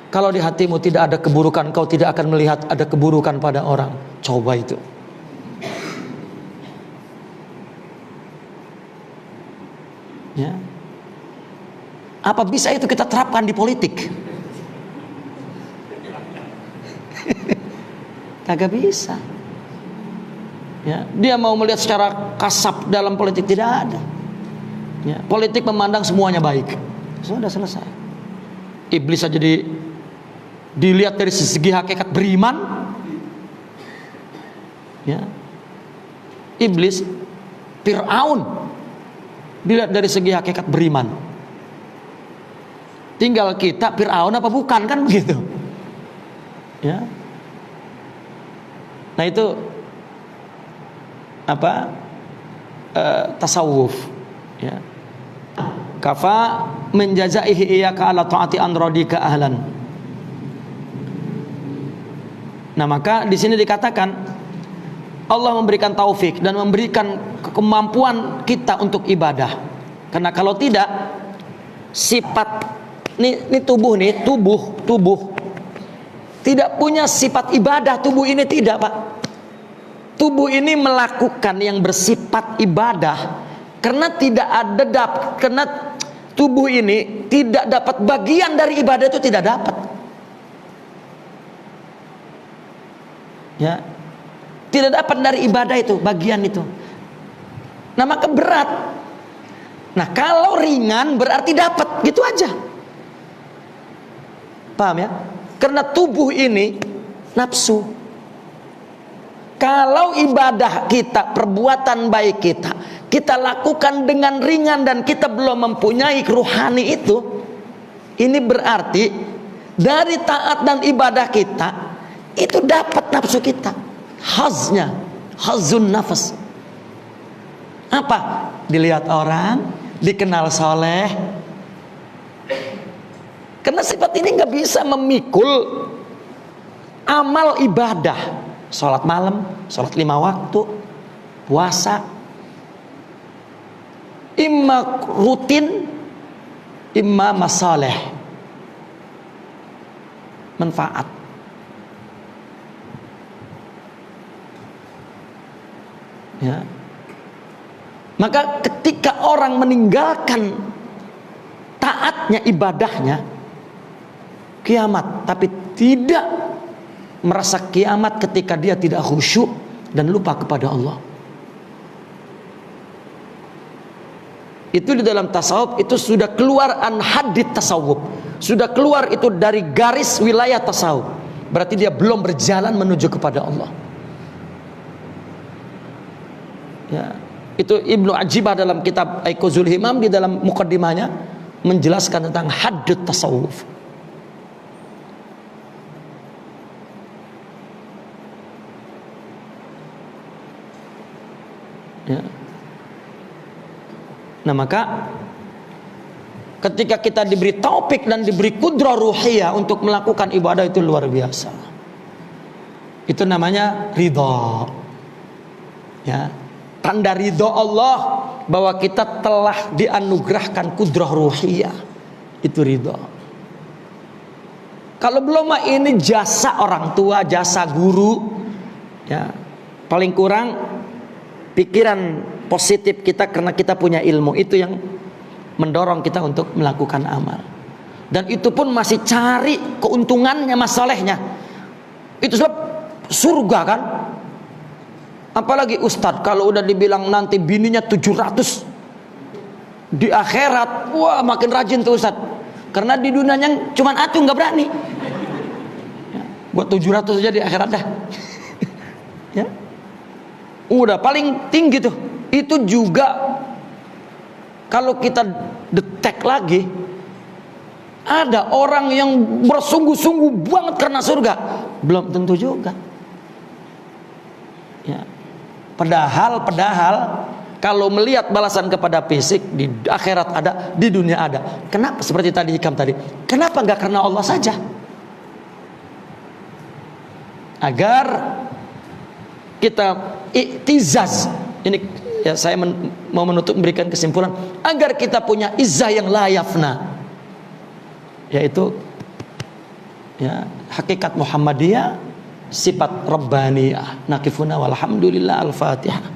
Kalau di hatimu tidak ada keburukan, kau tidak akan melihat ada keburukan pada orang. Coba itu. Ya. Apa bisa itu kita terapkan di politik? Kagak bisa. Ya, dia mau melihat secara kasat dalam politik, tidak ada. Ya, politik memandang semuanya baik. Sudah selesai. Iblis saja dilihat dari segi hakikat beriman. Ya. Iblis, Fir'aun dilihat dari segi hakikat beriman. Tinggal kita Fir'aun apa bukan, kan begitu. Ya. Nah itu apa? Tasawuf. Ya. Kafa menjazaihi iyyaka ala taati an radika ahlan. Nah maka di sini dikatakan Allah memberikan taufik dan memberikan kemampuan kita untuk ibadah. Karena kalau tidak, sifat ini tubuh tidak punya sifat ibadah. Tubuh ini tidak, Pak. Tubuh ini melakukan yang bersifat ibadah karena tidak ada karena tubuh ini tidak dapat bagian dari ibadah, itu tidak dapat. Ya. Tidak dapat dari ibadah itu, bagian itu. Nah maka berat. Nah kalau ringan berarti dapat, gitu aja. Paham ya? Karena tubuh ini nafsu. Kalau ibadah kita, perbuatan baik kita lakukan dengan ringan dan kita belum mempunyai ruhani itu, ini berarti dari taat dan ibadah kita itu dapat nafsu kita. Haznya, hazun nafas. Apa? Dilihat orang, dikenal soleh. Karena sifat ini nggak bisa memikul amal ibadah, sholat malam, sholat 5 waktu, puasa, imma rutin, imma masaleh, manfaat. Ya. Maka ketika orang meninggalkan taatnya, ibadahnya, kiamat, tapi tidak merasa kiamat ketika dia tidak khusyuk dan lupa kepada Allah. Itu di dalam tasawuf itu sudah keluar an hadid tasawuf, sudah keluar itu dari garis wilayah tasawuf. Berarti dia belum berjalan menuju kepada Allah. Ya, itu Ibnu Ajibah dalam kitab Aiquzul Himam di dalam mukaddimahnya menjelaskan tentang haddut tasawuf. Ya. Nah maka ketika kita diberi taufik dan diberi kudrah ruhiyah untuk melakukan ibadah, itu luar biasa. Itu namanya ridha. Ya. Tanda ridho Allah bahwa kita telah dianugerahkan kudrah ruhiyah, itu ridho. Kalau belum mah ini jasa orang tua, jasa guru, ya paling kurang pikiran positif kita karena kita punya ilmu, itu yang mendorong kita untuk melakukan amal. Dan itu pun masih cari keuntungannya, masalahnya. Itu sebab surga kan. Apalagi ustadz kalau udah dibilang nanti bininya 700 di akhirat, wah makin rajin tuh ustadz. Karena di dunianya cuman atuh nggak berani. Ya, buat 700 aja di akhirat dah. Ya, udah paling tinggi tuh. Itu juga kalau kita detek lagi, Ada orang yang bersungguh-sungguh banget karena surga, belum tentu juga. Ya. Padahal kalau melihat balasan kepada fisik di akhirat ada, di dunia ada. Kenapa seperti tadi Hikam tadi? Kenapa nggak karena Allah saja? Agar kita iktizaz. Ini ya, saya mau menutup memberikan kesimpulan agar kita punya izzah yang la yafna, yaitu ya hakikat Muhammadiyah, sifat Rabbaniyah. Nakifuna walhamdulillah. Al-Fatihah.